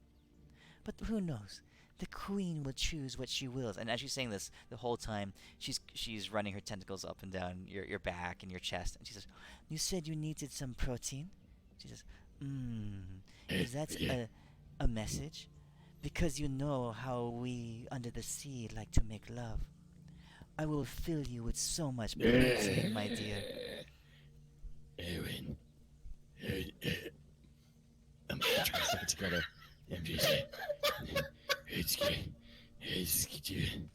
But who knows? The queen will choose what she wills. And as she's saying this, the whole time she's running her tentacles up and down your back and your chest, and she says, "You said you needed some protein." She says, "Is that a message? Because you know how we under the sea like to make love. I will fill you with so much protein, my dear." Erwin. I'm trying to stick it together. I'm just. It's good. It's good.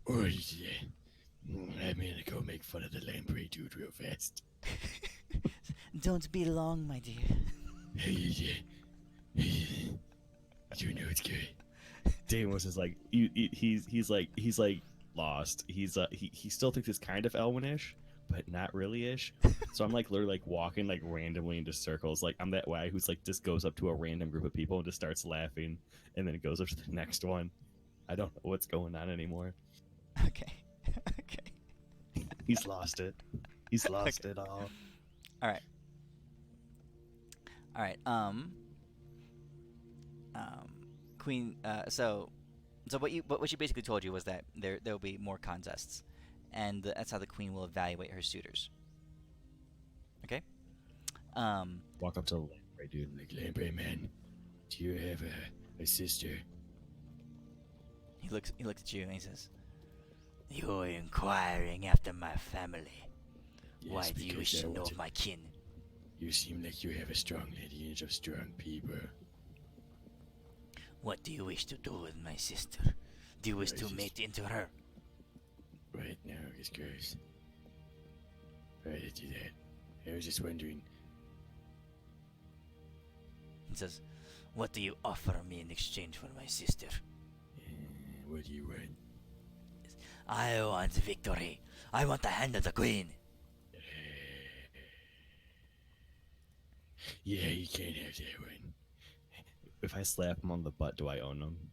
Or I'm gonna go make fun of the lamprey dude real fast. Don't be long, my dear. You know it's good. Deimos is like he's like lost. He still thinks it's kind of Elwinish, but not really ish. So I'm like literally like walking like randomly into circles. Like I'm that guy who's like just goes up to a random group of people and just starts laughing, and then it goes up to the next one. I don't know what's going on anymore. Okay. Okay. He's lost it. He's lost it all. All right. All right. Queen. So what she basically told you was that there will be more contests, and that's how the queen will evaluate her suitors. Okay. Walk up to the lamprey dude. Like, lamprey man, do you have a sister? He looks at you and he says, "You're inquiring after my family. Yes, Why do you because wish I to know want of my kin?" You seem like you have a strong lineage of strong people. "What do you wish to do with my sister? Do you wish to mate into her?" Right now, it's gross. Right, I do that. I was just wondering. He says, "What do you offer me in exchange for my sister?" What do you want? "I want victory. I want the hand of the queen." Yeah, you can't have that one. If I slap him on the butt, do I own him?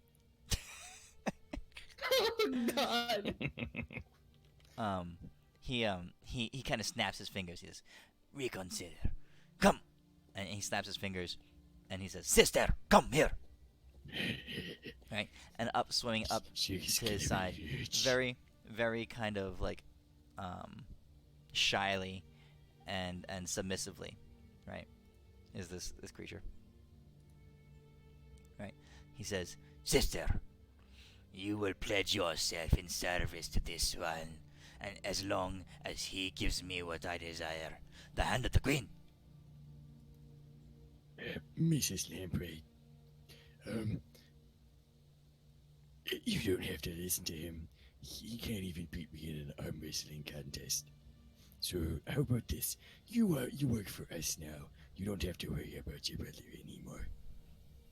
Oh God. He kind of snaps his fingers. He says, "Reconsider. Come." And he snaps his fingers, and he says, "Sister, come here." Right, and swimming up She's to his gonna side, be rich. very, very kind of like, shyly, and submissively, right, is this creature. Right, he says, "Sister, you will pledge yourself in service to this one, and as long as he gives me what I desire, the hand of the queen." Mrs. Lamprey, you don't have to listen to him. He can't even beat me in an arm wrestling contest. So how about this? You work for us now. You don't have to worry about your brother anymore.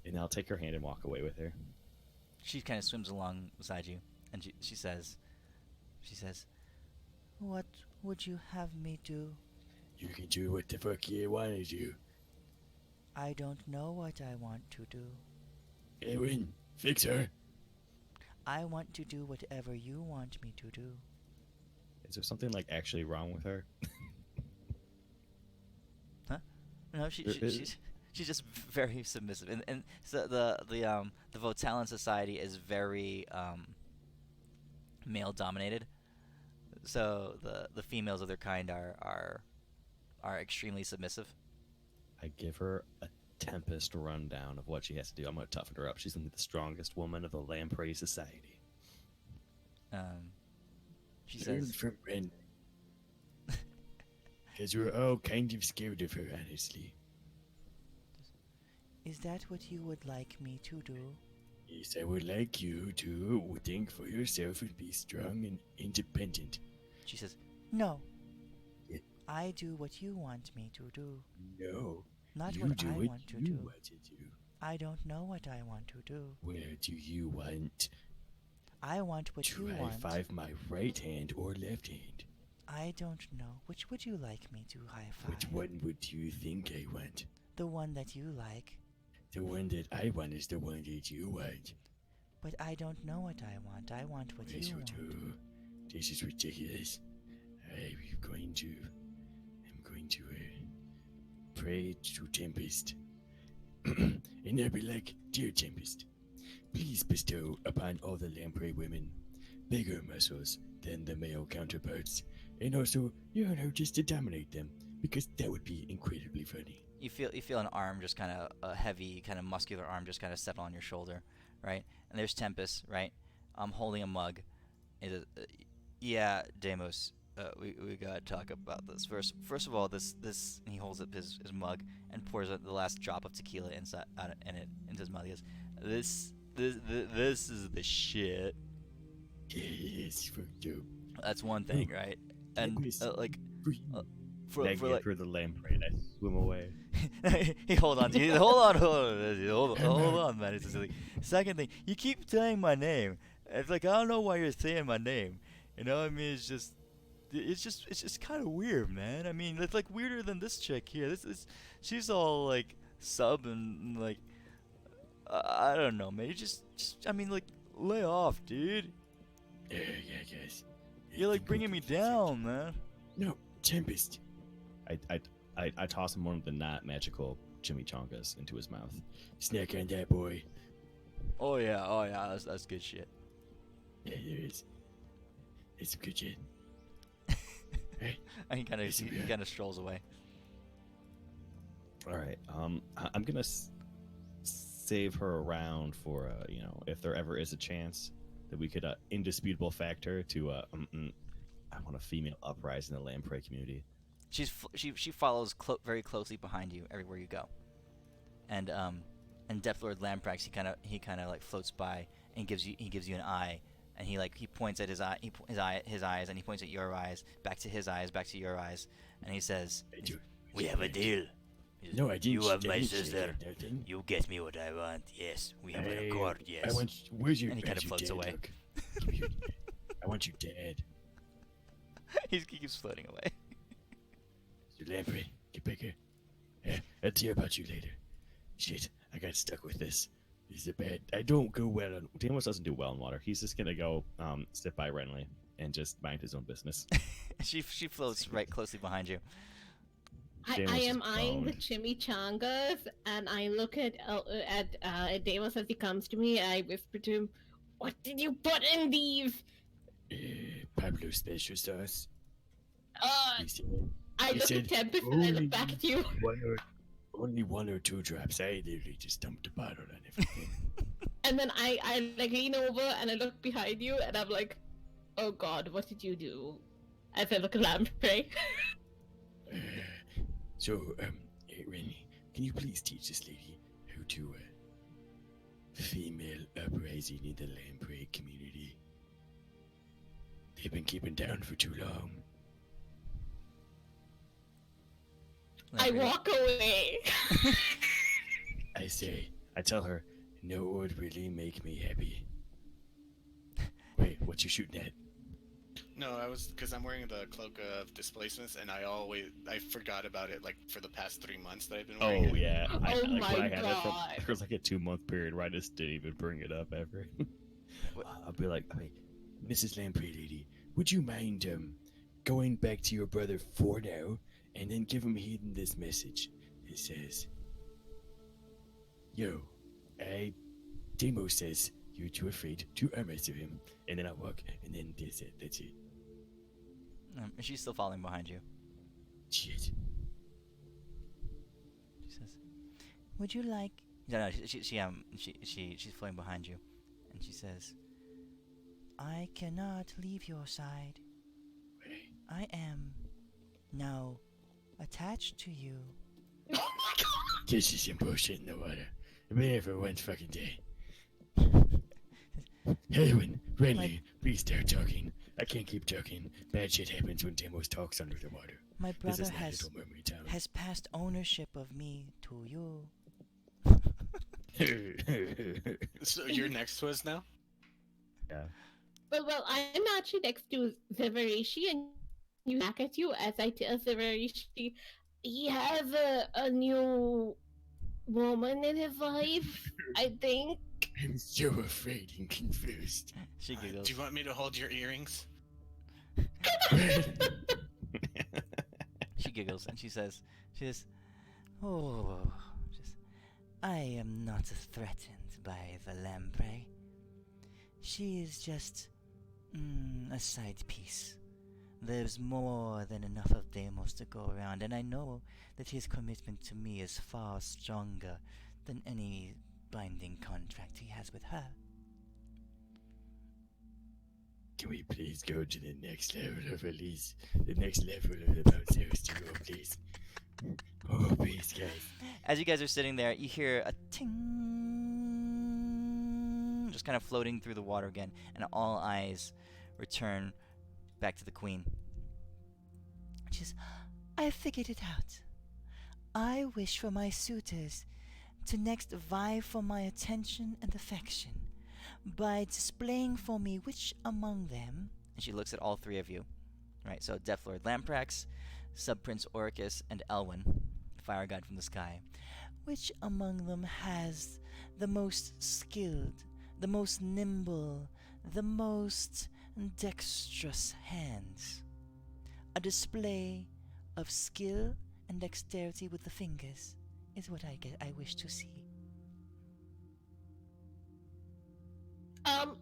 And I'll take her hand and walk away with her. She kind of swims alongside you, and she says, "What would you have me do?" You can do what the fuck you want to do. "I don't know what I want to do. Erwin, fix her. I want to do whatever you want me to do." Is there something like actually wrong with her? Huh? No, she's just very submissive, and so the Votalan society is very male dominated. So the females of their kind are extremely submissive. I give her a Tempest rundown of what she has to do. I'm going to toughen her up. She's going to be the strongest woman of the Lamprey Society. She Learn says, from Ren. Because we're all kind of scared of her, honestly. "Is that what you would like me to do?" Yes, I would like you to think for yourself and be strong and independent. She says, "No. Yeah. I do what you want me to do, No, not you what do I what want to you do. want to do. I don't know what I want to do. Where do you want I want what to you high want. five my right hand or left hand? I don't know. Which would you like me to high five?" Which one would you think I want? The one that you like. The one that I want is the one that you want. But I don't know what I want. I want what Yes, you you want. do. This is ridiculous. I'm going to pray to Tempest. And I'll be like, Dear Tempest, please bestow upon all the lamprey women bigger muscles than the male counterparts. And also, just to dominate them, because that would be incredibly funny. You feel an arm, just kind of a heavy, kind of muscular arm, just kind of settle on your shoulder, right? And there's Tempest, right? Holding a mug. Yeah, Deimos. We gotta talk about this first of all. This he holds up his mug and pours the last drop of tequila inside into his mouth. He goes, this is the shit. Yeah, it's fucked up. That's one thing, right? And Tempest, like free. for Negative like for the lamprey. I swim away. he hold on, hold on, man. It's silly. Second thing, you keep saying my name. It's like I don't know why you're saying my name. You know, I mean, it's just kind of weird, man. I mean, it's like weirder than this chick here. She's all like sub and like I don't know, man. You just I mean, like lay off, dude. Yeah, guys. You're like bringing me down, man. No, Tempest. I toss him one of the not magical chimichangas into his mouth. Snack on that, boy. Oh yeah, that's good shit. Yeah, there is. It's good shit. Hey, And he kind Listen, man. of strolls away. All right. I'm gonna save her around for if there ever is a chance that we could indisputable factor to I want a female uprising in the lamprey community. She follows very closely behind you everywhere you go. And Depth Lord Lamprax, he kind of like floats by and gives you an eye, and he points at his eyes, and he points at your eyes, back to his eyes, back to your eyes, and he says, We have a deal. No, I didn't. You are I my didn't say sister. nothing. You get me what I want. Yes, we have an Hey, accord. I Yes. want. Where's your? And he kinda where's your floats dad, away. Doug? Give me your dad. I want you dead. he keeps floating away. Mr. Lamprey, get back here. Yeah, I'll tell you about you later. Shit, I got stuck with this. This is a bad. I don't go well on. Deimos doesn't do well in water. He's just gonna go sit by Renly and just mind his own business. she floats right closely behind you. I Deimos is am eyeing the prone. chimichangas, and I look at Deimos as he comes to me. I whisper to him, "What did you put in these?" Pablo special sauce. He said, I You look said at Tempest and I only look back at you. only 1 or 2 drops. I literally just dumped a bottle on everything. And then I like lean over and I look behind you, and I'm like, "Oh God, what did you do?" As I look at Lamprey. So, hey, Rennie, can you please teach this lady how to female uprising in the lamprey community? They've been keeping down for too long. I walk away. I say, I tell her, no would really make me happy. Wait, what you shooting at? No, because I'm wearing the cloak of displacements, and I forgot about it like for the past 3 months that I've been wearing Oh it. yeah. Oh when my I had it God. there was like a 2-month period where I just didn't even bring it up ever. I'll be like, hey, Mrs. Lamprey lady, would you mind going back to your brother for now, and then give him heeding this message? It says, "Yo, Demo says you're too afraid to arm wrestle him," and then I walk, and then that's it. That's it. And she's still following behind you. Shit. She says, "Would you like?" No, she's following behind you, and she says, "I cannot leave your side. Wait. I am now attached to you." This is some bullshit in the water. I've been here for 1 fucking day. Edwin, Renly, please start talking. I can't keep talking. Bad shit happens when Demos talks under the water. My This brother is not has Little Mermaid Town. passed ownership of me to you. So you're next to us now? Well, I'm actually next to Zevarishi, and you back at you as I tell Zevarishi, he has a new woman in his life, I think. I'm so afraid and confused. She giggles. Do you want me to hold your earrings? She giggles and she says, "Oh, just, I am not threatened by the lamprey. She is just a side piece. There's more than enough of Deimos to go around, and I know that his commitment to me is far stronger than any binding contract he has with her." Can we please go to the next level of release? The next level of the Mount Zeus to go, please. Oh, please, guys. As you guys are sitting there, you hear a ting, just kind of floating through the water again, and all eyes return back to the queen. She says, "I figured it out. I wish for my suitors to next vie for my attention and affection by displaying for me which among them," and she looks at all three of you, right? So Death Lord Lamprax, Sub-Prince Orcus, and Elwyn, Fire God from the Sky, "which among them has the most skilled, the most nimble, the most dexterous hands. A display of skill and dexterity with the fingers is what I wish to see."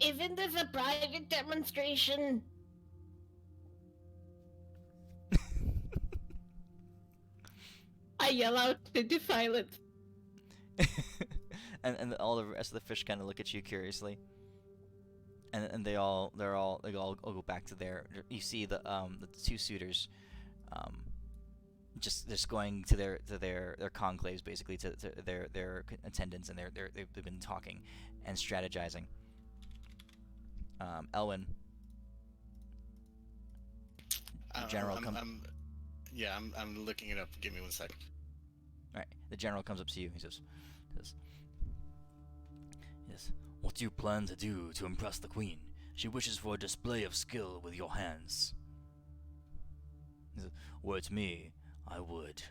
Isn't this a private demonstration? I yell out into silence. and all the rest of the fish kind of look at you curiously, and they all go back to their. You see the two suitors, just going to their conclaves, basically to their attendants, and they've been talking and strategizing. Elwyn, the general comes. I'm looking it up. Give me 1 second. All right, the general comes up to you. He says, "Yes, what do you plan to do to impress the queen? She wishes for a display of skill with your hands." He says, "Were it me, I would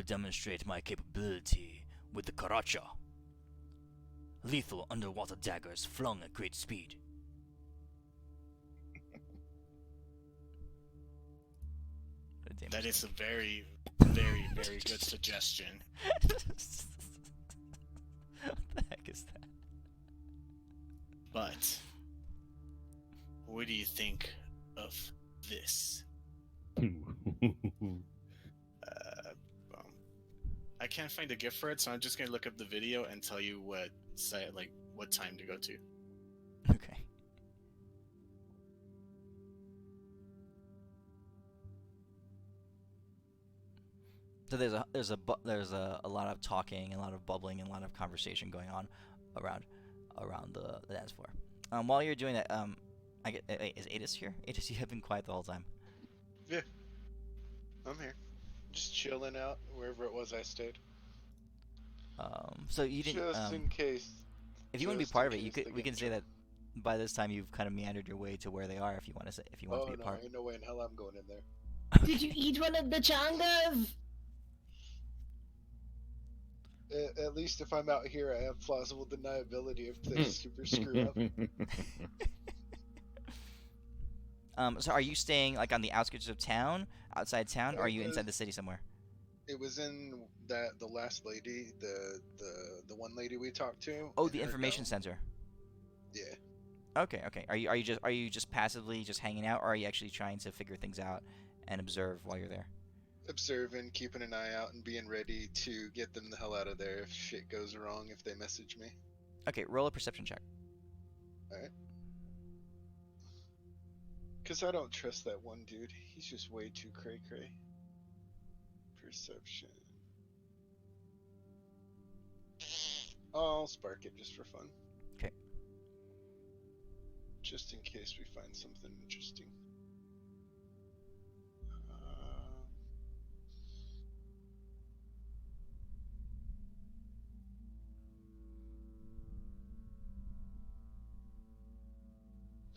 demonstrate my capability with the Karacha. Lethal underwater daggers flung at great speed." That is a very, very, very good suggestion. What the heck is that? But what do you think of this? I can't find a gift for it, so I'm just gonna look up the video and tell you what time to go to. Okay. So there's a lot of talking, a lot of bubbling, and a lot of conversation going on around the dance floor. While you're doing that, is Adis here? Adis, you have been quiet the whole time. Yeah, I'm here. Just chilling out wherever it was I stayed. So you didn't. Just in case. If you want to be just part in of it, case they we can get say that by this time you've kind of meandered your way to where they are. If you want to be a no, part. ain't no way in hell I'm going in there. Did you eat one of the changas? At least if I'm out here, I have plausible deniability if things super screw up. So are you staying like on the outskirts of town, outside town, or are you inside the city somewhere? It was in the last lady, the one lady we talked to. Oh, in the her information dome. center. Yeah. Okay. Are you just passively just hanging out, or are you actually trying to figure things out and observe while you're there? Observing, keeping an eye out, and being ready to get them the hell out of there if shit goes wrong if they message me. Okay, roll a perception check. Alright. Because I don't trust that one dude. He's just way too cray-cray. Perception. I'll spark it just for fun. Okay. Just in case we find something interesting.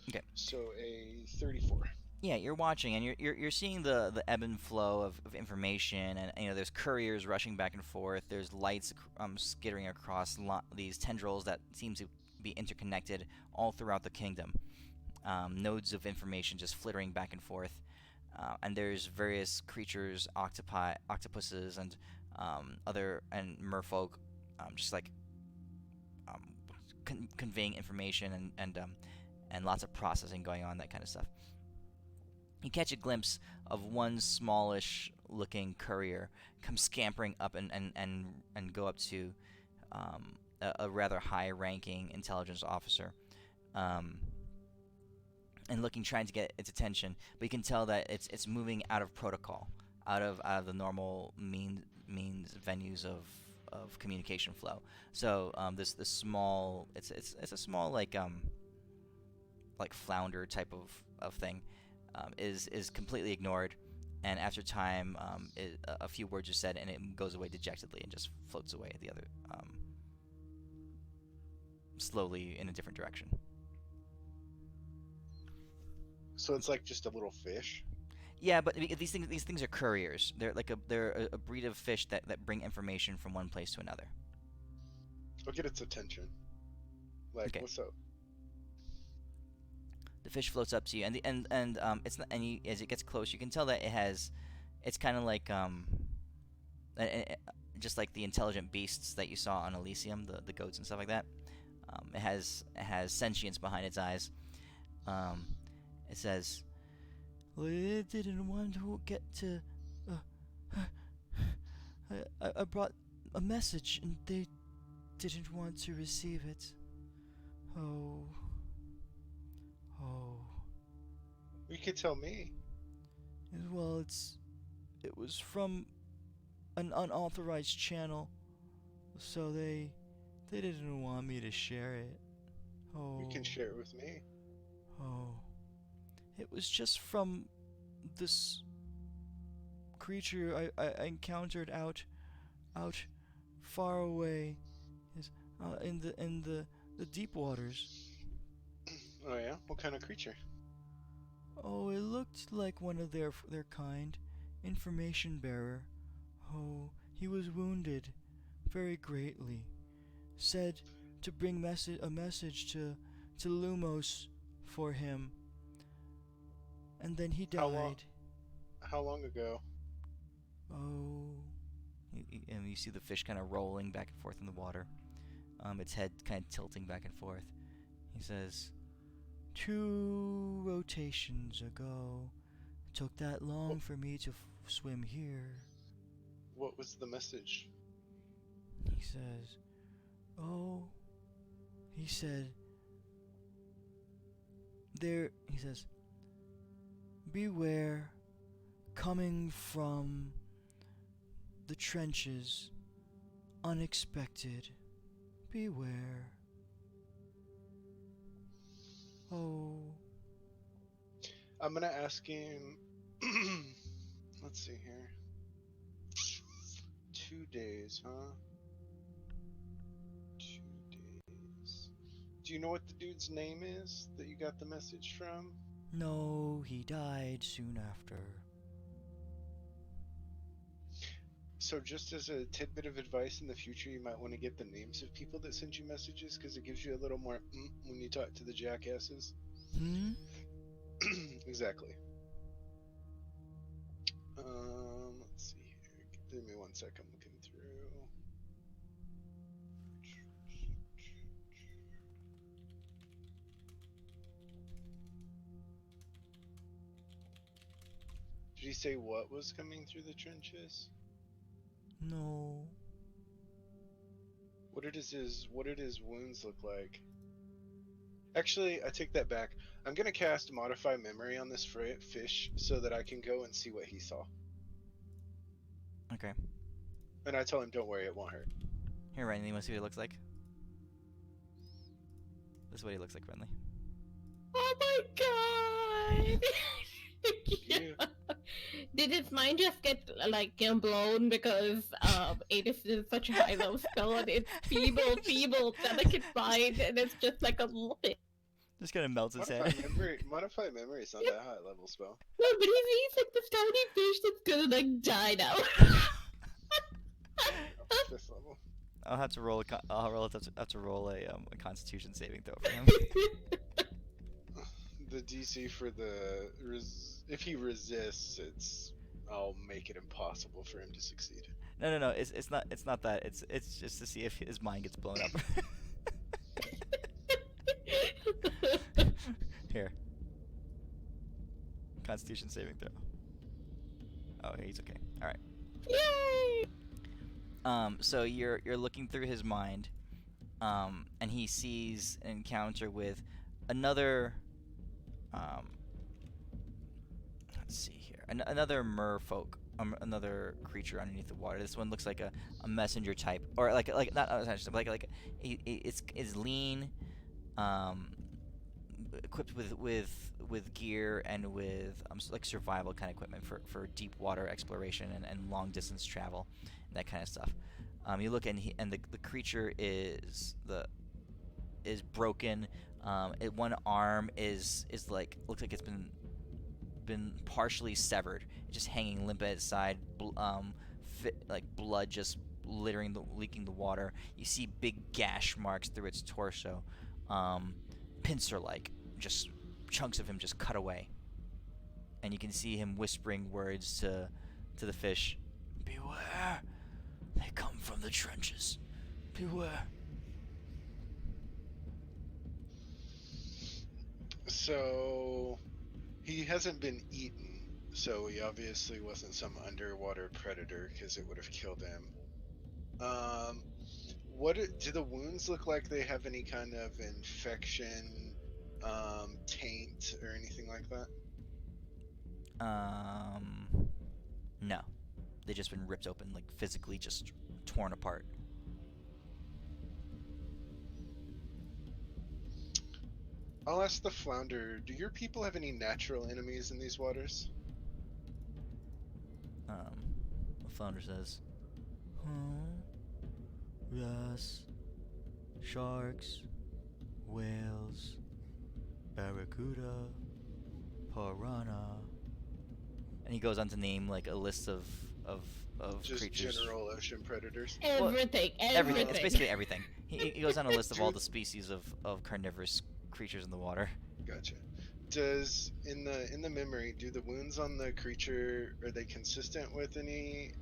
Okay. So a 34. Yeah, you're watching, and you're seeing the ebb and flow of information, and there's couriers rushing back and forth. There's lights skittering across these tendrils that seem to be interconnected all throughout the kingdom. Nodes of information just flittering back and forth, and there's various creatures, octopuses, and merfolk, just like conveying information and lots of processing going on, that kind of stuff. You catch a glimpse of one smallish looking courier come scampering up and go up to a rather high ranking intelligence officer, and trying to get its attention, but you can tell that it's moving out of protocol, out of the normal means venues of communication flow. So this small, it's a small like flounder type of thing, is completely ignored, and after time, a few words are said, and it goes away dejectedly and just floats away the other, slowly in a different direction. So it's like just a little fish. Yeah, but these things are couriers. They're a breed of fish that bring information from one place to another. I'll get its attention. Like, Okay. what's up? The fish floats up to you, and it's not, and as it gets close, you can tell that it's kind of like just like the intelligent beasts that you saw on Elysium, the goats and stuff like that. It has sentience behind its eyes. It says, "Well, it didn't want to get to. I brought a message, and they didn't want to receive it. Oh." You could tell me. Well, it was from an unauthorized channel, so they didn't want me to share it. Oh. You can share it with me. Oh. It was just from this creature I encountered out far away, in the deep waters. Oh yeah? What kind of creature? Oh, it looked like one of their kind, information bearer. Oh, he was wounded very greatly. Said to bring a message to Lumos for him. And then he died. How long ago? Oh. And you see the fish kind of rolling back and forth in the water. Its head kind of tilting back and forth. He says, 2 rotations ago. It took that long for me to swim here. What was the message? He says, oh, he said, he says, beware, coming from the trenches, unexpected, beware. Oh. I'm gonna ask him. Let's see here. 2 days, huh? 2 days. Do you know what the dude's name is that you got the message from? No, he died soon after. So just as a tidbit of advice in the future, you might want to get the names of people that send you messages, because it gives you a little more when you talk to the jackasses. Exactly. Let's see here. Give me 1 second. I'm looking through. Did he say what was coming through the trenches? No. What did his wounds look like? Actually, I take that back. I'm gonna cast Modify Memory on this fish so that I can go and see what he saw. Okay. And I tell him, don't worry, it won't hurt. Here, Renly, you want to see what he looks like? This is what he looks like, Renly. Oh my god! Yeah. Did his mind just get blown because Adis did such a high-level spell on its feeble, delicate mind, and it's just like a little bit. Just kind of melts his Modify head. memory. Modify memory is not that high level spell. No, but he's like the tiny fish that's gonna like die now. Oh, 5th level. I'll have to roll a a Constitution saving throw for him. The DC for the if he resists, I'll make it impossible for him to succeed. No. It's not that. It's just to see if his mind gets blown up. Here. Constitution saving throw. Oh, he's okay. All right. Yay! So you're looking through his mind, and he sees an encounter with another. Let's see here. Another merfolk. Another creature underneath the water. This one looks like a messenger type, or like not a messenger type, like it's lean, equipped with gear and with like survival kind of equipment for deep water exploration and long distance travel, and that kind of stuff. You look and the creature is broken. One arm is like looks like it's been partially severed. It's just hanging limp at its side, like blood just leaking the water. You see big gash marks through its torso, pincer-like, just chunks of him just cut away. And you can see him whispering words to the fish. Beware, they come from the trenches. Beware. So he hasn't been eaten, so he obviously wasn't some underwater predator because it would have killed him. Do the wounds look like they have any kind of infection, taint, or anything like that? No. They've just been ripped open, like physically just torn apart. I'll ask the flounder, do your people have any natural enemies in these waters? The flounder says, yes, sharks, whales, barracuda, piranha, and he goes on to name like a list of Just creatures. general ocean predators. Everything. Everything. It's basically everything. He goes on a list of all the species of carnivorous creatures in the water. Gotcha. Does in the memory, do the wounds on the creature, are they consistent with any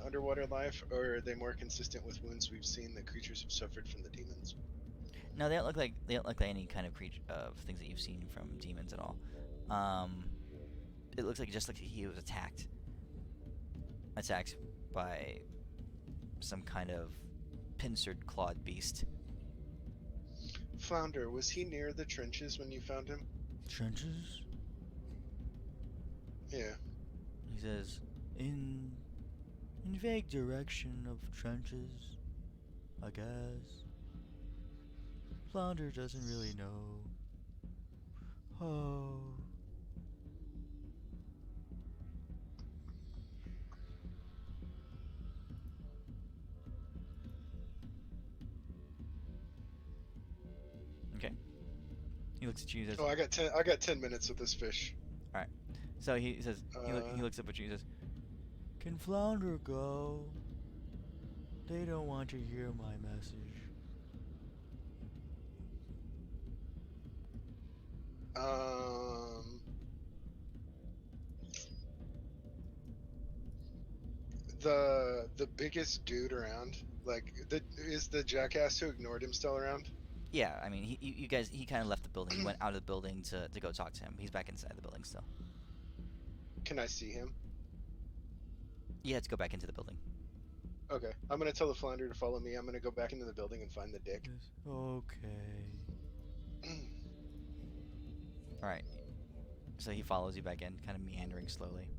underwater life, or are they more consistent with wounds we've seen that creatures have suffered from the demons? No, they don't look like any kind of creature of things that you've seen from demons at all. It looks like just like he was attacked by some kind of pincered clawed beast. Flounder, was he near the trenches when you found him? Trenches? Yeah. He says, in vague direction of trenches, I guess. Flounder doesn't really know. Oh. Okay. He looks at you and says, Oh, I got 10 minutes with this fish. so he says, he looks up at you and says, can Flounder go? They don't want to hear my message. The biggest dude around, like, is the jackass who ignored him still around? Yeah, I mean, he kind of left the building. He went out of the building to go talk to him. He's back inside the building still. Can I see him? You had to go back into the building. Okay, I'm gonna tell the flounder to follow me. I'm gonna go back into the building and find the dick. Okay. Alright. So he follows you back in, kind of meandering slowly.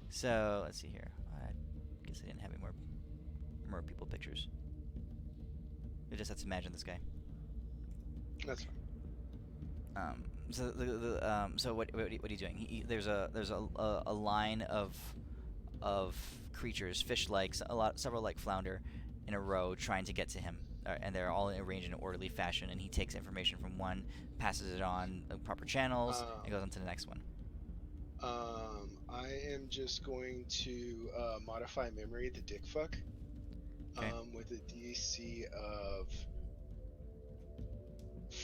So let's see here. I guess I didn't have any more people pictures. You just have to imagine this guy. That's fine. So what are you doing? There's a line of creatures, fish-like, several like flounder, in a row trying to get to him, and they're all arranged in an orderly fashion. And he takes information from one, passes it on proper channels, and goes on to the next one. I am just going to modify memory the dick fuck. Okay. With a DC of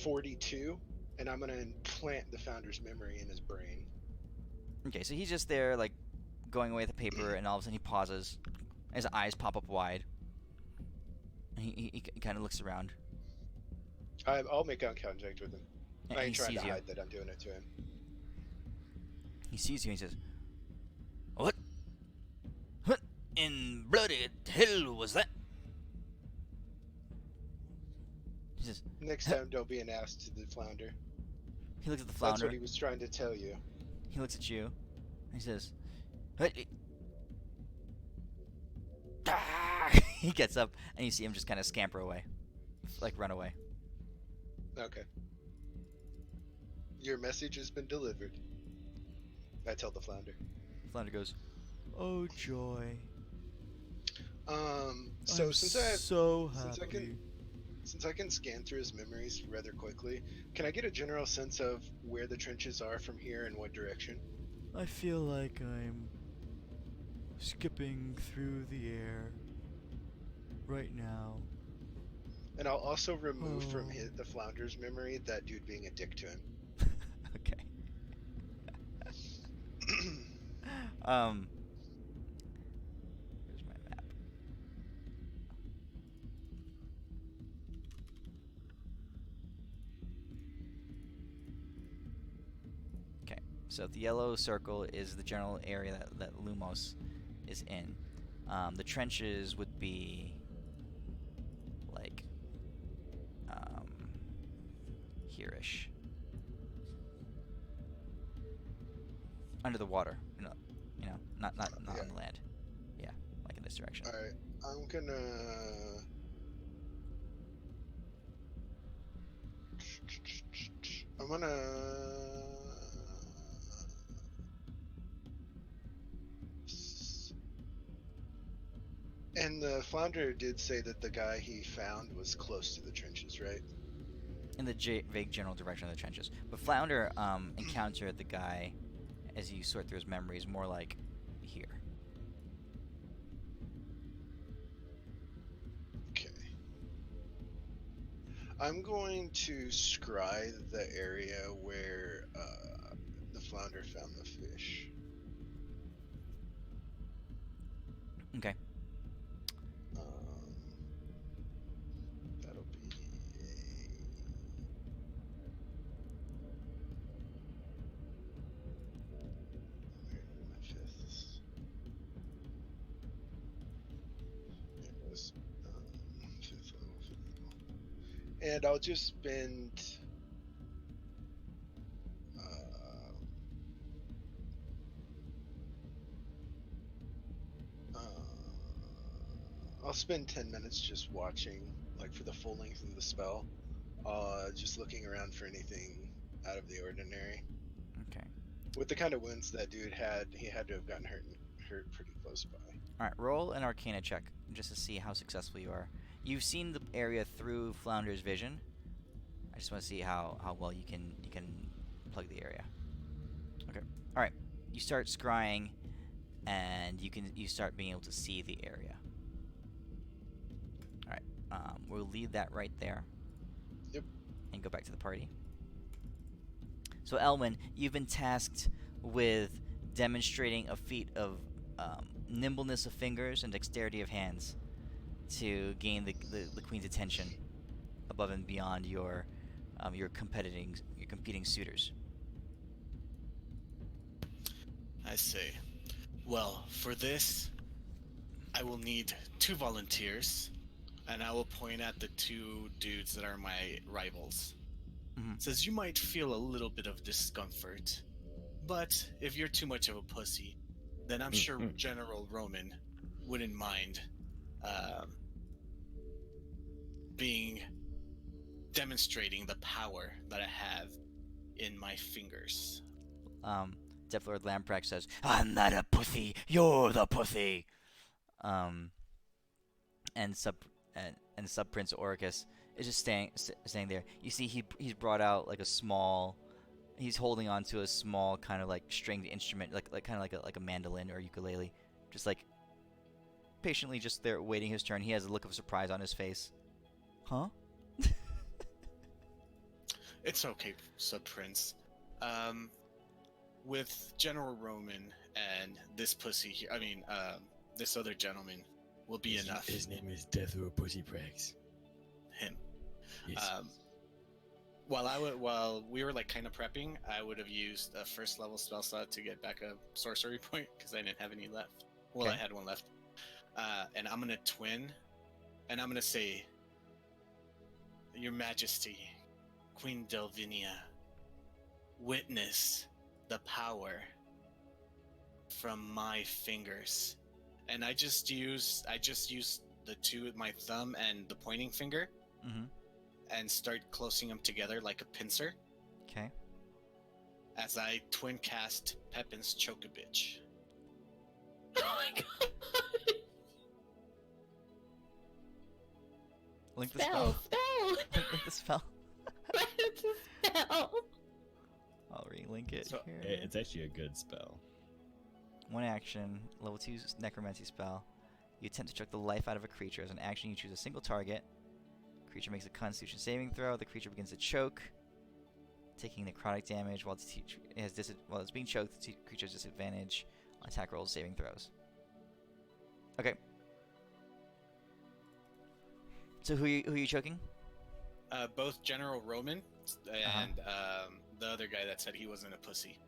42, and I'm gonna implant the founder's memory in his brain. Okay, so he's just there, like, going away with the paper, and all of a sudden he pauses. His eyes pop up wide. And he kind of looks around. I'll make eye contact with him. And I he ain't trying sees to you. hide that I'm doing it to him. He sees you and he says, "What? What in bloody hell was that?" He says, Next time, don't be an ass to the flounder. he looks at the That's flounder. what he was trying to tell you. He looks at you. And he says, "What?" Ah! He gets up, and you see him just kind of scamper away, like run away. Okay. Your message has been delivered. I tell the flounder. Flounder goes, "Oh joy! So I'm since I so since I happy." since I can scan through his memories rather quickly, can I get a general sense of where the trenches are from here and what direction? I feel like I'm skipping through the air right now. And I'll also remove from Oh. the flounder's memory that dude being a dick to him. Okay. Where's my map? Okay, so the yellow circle is the general area that Lumos is in. The trenches would be like here-ish. Under the water, not Yeah. on the land. Yeah, like in this direction. Alright, I'm gonna... I'm gonna... And the flounder did say that the guy he found was close to the trenches, right? In the vague general direction of the trenches. But Flounder encountered the guy, as you sort through his memories, more like here. Okay. I'm going to scry the area where the flounder found the fish. Okay. That'll be my fifth. It was fifth level. And I'll just spend I'll spend 10 minutes just watching, like, for the full length of the spell. Just looking around for anything out of the ordinary. Okay. With the kind of wounds that dude had, he had to have gotten hurt pretty close by. All right. Roll an Arcana check just to see how successful you are. You've seen the area through Flounder's vision. I just want to see how well you can plug the area. Okay. All right. You start scrying, and you start being able to see the area. All right. We'll leave that right there. Yep. And go back to the party. So Elwyn, you've been tasked with demonstrating a feat of nimbleness of fingers and dexterity of hands to gain the queen's attention above and beyond your competing suitors. I see. Well, for this, I will need 2 volunteers, and I will point at the 2 dudes that are my rivals. Mhm. Says you might feel a little bit of discomfort, but if you're too much of a pussy, then I'm sure General Roman wouldn't mind demonstrating the power that I have in my fingers. Death Lord Lamprecht says, "I'm not a pussy. You're the pussy." And Sub Prince Orcus is just staying there. You see, he's brought out like a small. He's holding onto a small kind of like stringed instrument, like kind of like a mandolin or ukulele, just like patiently just there waiting his turn. He has a look of surprise on his face. Huh? It's okay, Sub Prince. With General Roman and this pussy here, this other gentleman will be enough. His name is Death or Pussy Prax. Him. Yes. While we were like kind of prepping, I would have used a first level spell slot to get back a sorcery point because I didn't have any left. Well, Okay. I had one left. And I'm gonna twin, and I'm gonna say, Your Majesty, Queen Delvinia, witness the power from my fingers. And I just use the two, my thumb and the pointing finger, Mm-hmm. and start closing them together like a pincer Okay. as I twin cast Pepin's Choke-a-Bitch. Oh my god! Link the Spell! spell. Spell! Link the spell. It's a spell! I'll relink it So- here. It's actually a good spell. One action, level 2 necromancy spell. You attempt to choke the life out of a creature. As an action, you choose a single target. Creature makes a Constitution saving throw. The creature begins to choke, taking necrotic damage while it's being choked. The creature has disadvantage on attack rolls, saving throws. Okay. So who are you choking? Both General Roman Uh-huh. and the other guy that said he wasn't a pussy.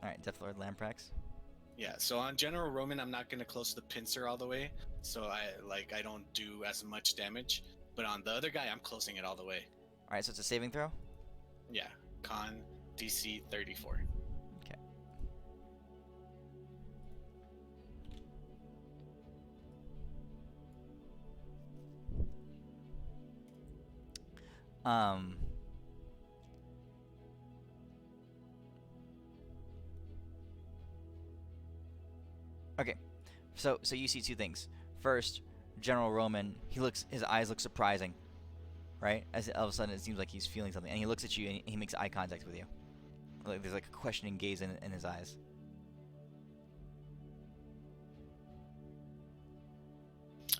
All right, Death Lord Lamprex. Yeah, so on General Roman, I'm not gonna close the pincer all the way, so I don't do as much damage. But on the other guy, I'm closing it all the way. All right, so it's a saving throw. Yeah, Con DC 34. Okay. Okay, so you see two things. First, General Roman, his eyes look surprising, right? As all of a sudden it seems like he's feeling something, and he looks at you and he makes eye contact with you. Like there's like a questioning gaze in his eyes.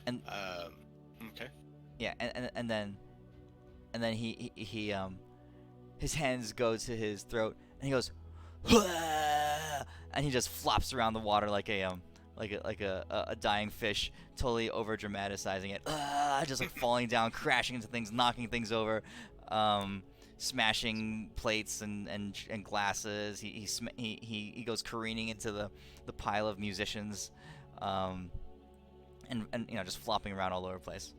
And Okay. yeah, and then he his hands go to his throat and he goes, and he just flops around the water like a dying fish, totally over dramatizing it, just like falling down, crashing into things, knocking things over, smashing plates and glasses. He goes careening into the pile of musicians, and just flopping around all over the place.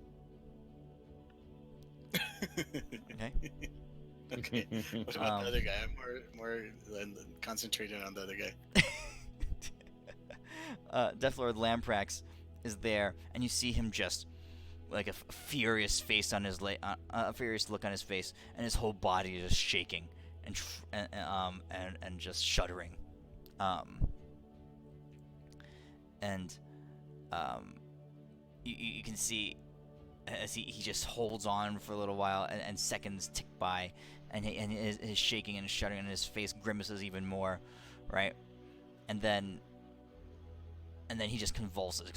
Okay. Okay. What about the other guy? I'm more concentrated on the other guy. Death Lord Lamprex is there, and you see him just like a furious face on his a furious look on his face, and his whole body is just shaking and just shuddering. You can see as he just holds on for a little while, and seconds tick by, and his shaking and shuddering, and his face grimaces even more, right? And then he just convulses,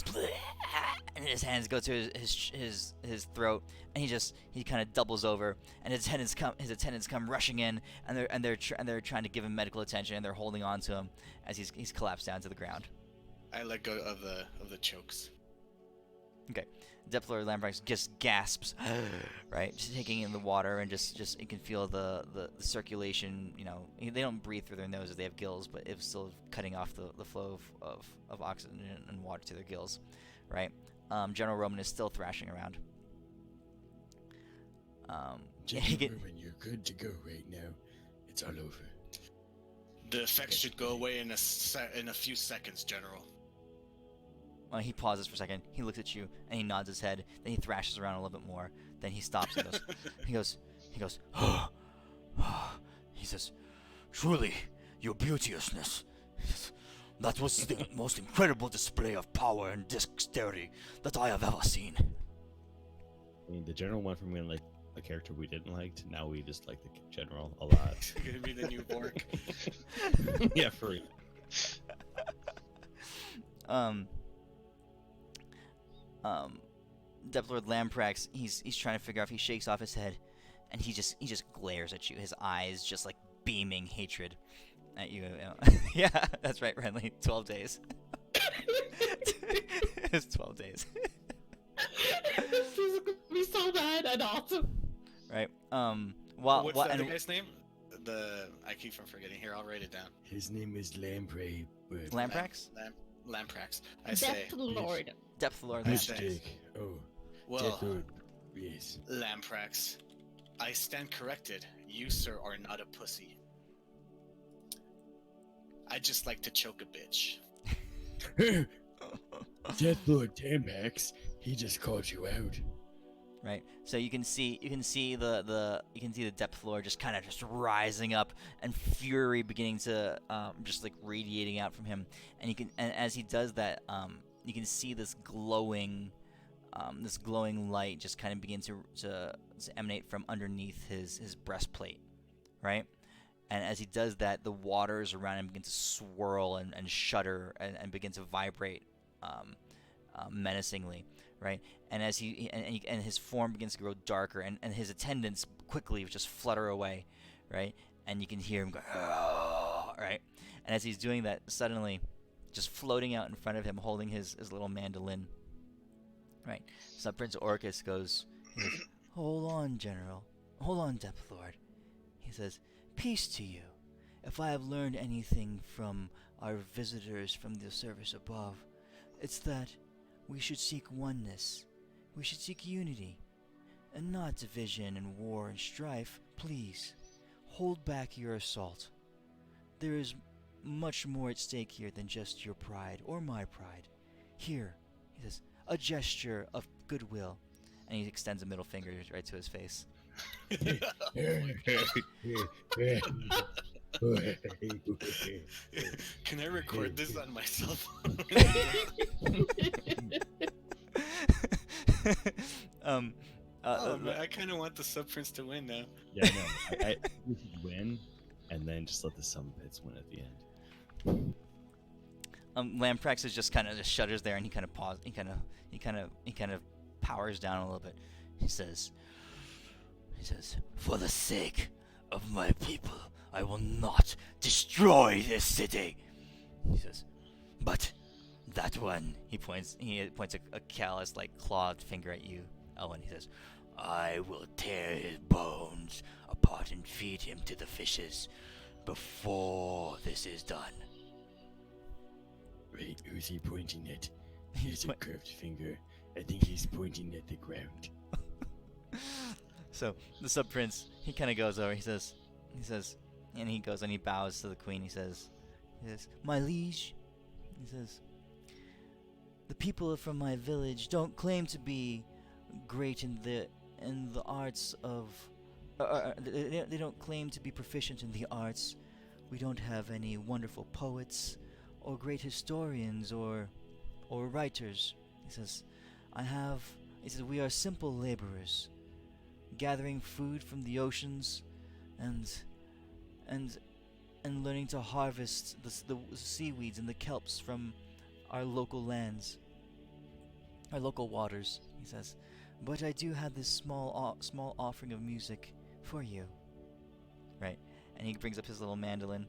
and his hands go to his throat, and he kind of doubles over, and his attendants come rushing in, and they're trying to give him medical attention, and they're holding on to him as he's collapsed down to the ground. I let go of the chokes. Okay. Death Lord Lamprex just gasps, right? Just taking in the water, and just you can feel the circulation. They don't breathe through their noses; they have gills, but it's still cutting off the flow of oxygen and water to their gills, right? General Roman is still thrashing around. General Roman, you're good to go right now. It's all over. The effects should go away in a few seconds, General. He pauses for a second. He looks at you and he nods his head. Then he thrashes around a little bit more. Then he stops and goes. he goes. He says, Truly, your beauteousness. That was the most incredible display of power and dexterity that I have ever seen. I mean, the general went from being like a character we didn't like to now we just like the general a lot. It's gonna be the new Bork. Yeah, for real. Depth Lord Lamprax, he's trying to figure out if he shakes off his head, and he just glares at you, his eyes just like beaming hatred at you. Yeah, that's right, Renly. 12 days. It's 12 days. This is gonna be so bad and awesome. Right. What's the other guy's name? I keep from forgetting. Here, I'll write it down. His name is Lamprey. Lamprax? Lamprax. I say. Depth Lord. Depth Lord Yes. Lamprax. Mistake. Oh, Well, Death Lord. Yes. Lamprax, I stand corrected. You, sir, are not a pussy. I just like to choke a bitch. Death Lord Tampax. He just called you out. Right. So you can see the Depth Lord just kind of just rising up, and fury beginning to just like radiating out from him, and as he does that, you can see this glowing light just kind of begin to emanate from underneath his breastplate, right? And as he does that, the waters around him begin to swirl and shudder and begin to vibrate menacingly, right? And as and his form begins to grow darker, and his attendants quickly just flutter away, right? And you can hear him go, "Ah," right? And as he's doing that, suddenly, just floating out in front of him, holding his little mandolin, right? So Prince Orcus goes, "Hold on, General. Hold on, Depth Lord." He says, "Peace to you. If I have learned anything from our visitors from the service above, it's that we should seek oneness. We should seek unity, and not division and war and strife. Please, hold back your assault. There is much more at stake here than just your pride or my pride. Here," he says, "a gesture of goodwill." And he extends a middle finger right to his face. Can I record this on my cell phone? Man, I kind of want the Sub Prince to win now. Yeah, no, I we should win, and then just let the Sun Pits win at the end. Lamprax is just shudders there, and he kind of pauses. He kind of powers down a little bit. He says, "For the sake of my people, I will not destroy this city." He says, "But that one," he points a callous, like clawed finger at you, Elwyn. He says, "I will tear his bones apart and feed him to the fishes before this is done." Wait, who's he pointing at? He has a curved finger. I think he's pointing at the ground. So the Sub Prince, he kind of goes over. He says, and he goes and he bows to the Queen. He says, "My liege," he says, "the people from my village don't claim to be great in the arts of. They don't claim to be proficient in the arts. We don't have any wonderful poets, or great historians, or writers." He says, "We are simple laborers, gathering food from the oceans, and learning to harvest the seaweeds and the kelps from our local lands, our local waters." He says, "But I do have this small offering of music for you." Right, and he brings up his little mandolin,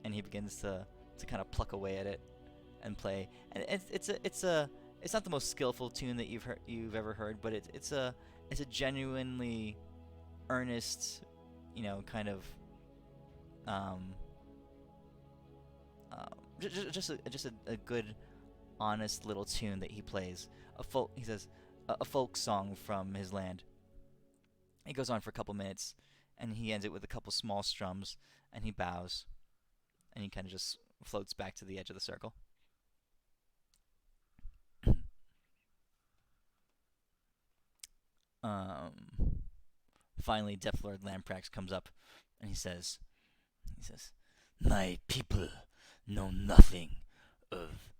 and he begins to kind of pluck away at it and play. And it's not the most skillful tune that you've ever heard, but it's a genuinely earnest, kind of just a good, honest little tune that he plays. He says a folk song from his land. It goes on for a couple minutes, and he ends it with a couple small strums, and he bows, and he kind of just floats back to the edge of the circle. Finally, Depth Lord Lamprax comes up, and he says, He says, "My people know nothing of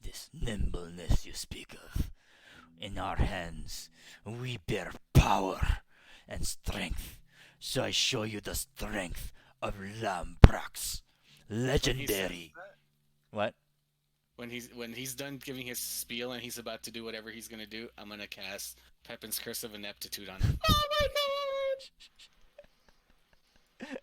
this nimbleness you speak of. In our hands, we bear power and strength. So I show you the strength of Lamprax. Legendary." What? When he's done giving his spiel and he's about to do whatever he's gonna do, I'm gonna cast Pepin's Curse of Ineptitude on him. Oh my god!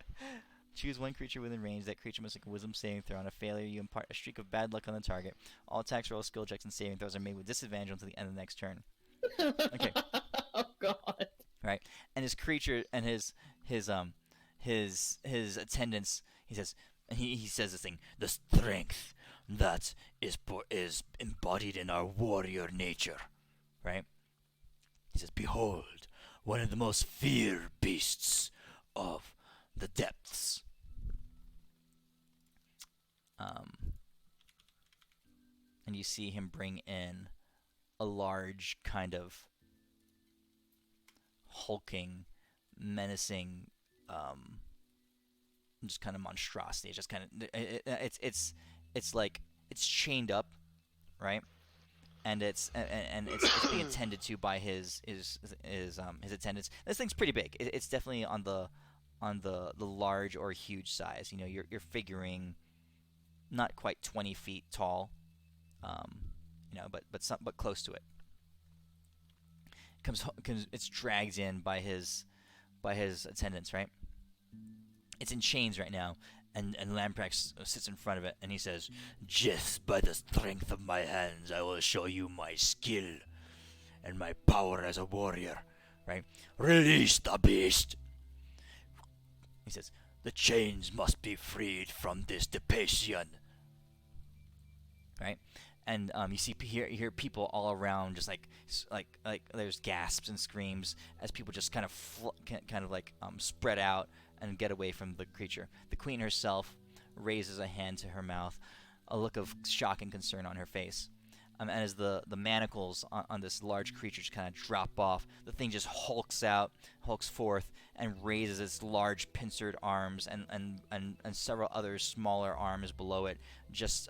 Choose one creature within range. That creature must make a wisdom saving throw. On a failure, you impart a streak of bad luck on the target. All attacks, rolls, skill checks, and saving throws are made with disadvantage until the end of the next turn. Okay. Oh god. Right. And his creature and his attendants, he says, he says this thing, the strength that is embodied in our warrior nature, right? He says, "Behold, one of the most feared beasts of the depths." And you see him bring in a large kind of hulking, menacing, just kind of monstrosity. It's just kind of it's like it's chained up, right? And it's being attended to by his attendants. This thing's pretty big. It's definitely on the large or huge size. You know, you're figuring not quite 20 feet tall, you know, but close to it. It's dragged in by his attendants, right? It's in chains right now, and Lamprax sits in front of it, and he says, "Just by the strength of my hands, I will show you my skill and my power as a warrior." Right? "Release the beast." He says, "The chains must be freed from this Depasian." Right? And you hear people all around, just like there's gasps and screams as people just kind of spread out and get away from the creature. The queen herself raises a hand to her mouth, a look of shock and concern on her face. And as the manacles on this large creature just kind of drop off, the thing just hulks forth, and raises its large pincered arms and several other smaller arms below it, just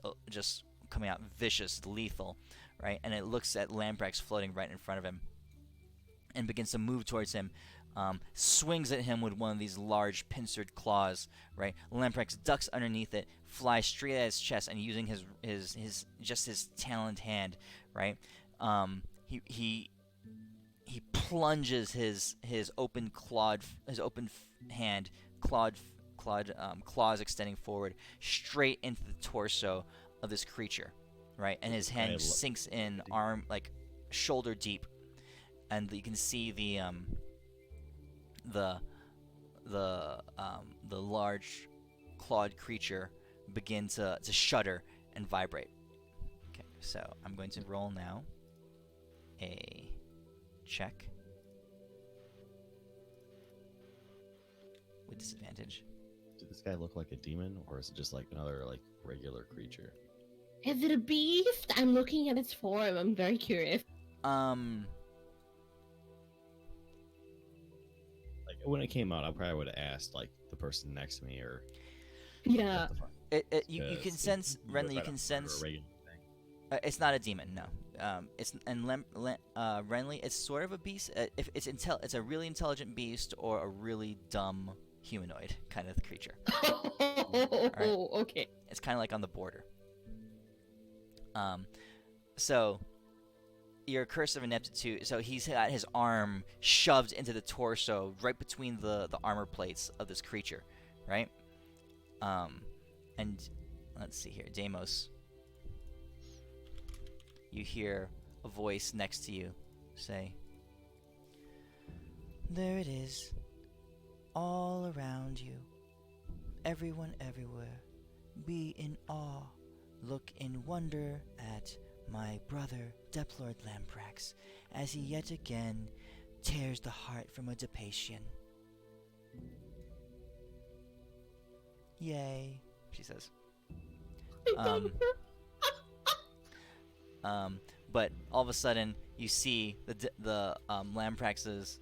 coming out vicious, lethal, right? And it looks at Lamprax floating right in front of him, and begins to move towards him. Swings at him with one of these large pincered claws, right? Lamprax ducks underneath it, flies straight at his chest, and using his taloned hand, right? He plunges his open hand, claws extending forward, straight into the torso of this creature, right? And his hand sinks in, arm like shoulder deep, and you can see the large clawed creature begin to shudder and vibrate. Okay, so I'm going to roll now a check with disadvantage. Did this guy look like a demon, or is it just like another like regular creature? Is it a beast? I'm looking at its form. I'm very curious. Like when it came out, I probably would have asked like the person next to me, or Yeah. what the fuck? You can sense, Renly. You can sense. It's not a demon, no. Renly, it's sort of a beast. If it's a really intelligent beast or a really dumb humanoid kind of creature. Oh, okay. It's kind of like on the border. So your Curse of Ineptitude. So he's got his arm shoved into the torso, right between the armor plates of this creature, right? And let's see here, Deimos. You hear a voice next to you say, "There it is, all around you. Everyone everywhere. Be in awe. Look in wonder at my brother, Deplord Lamprax, as he yet again tears the heart from a Depasian." "Yay," she says. But all of a sudden, you see the Lamprax's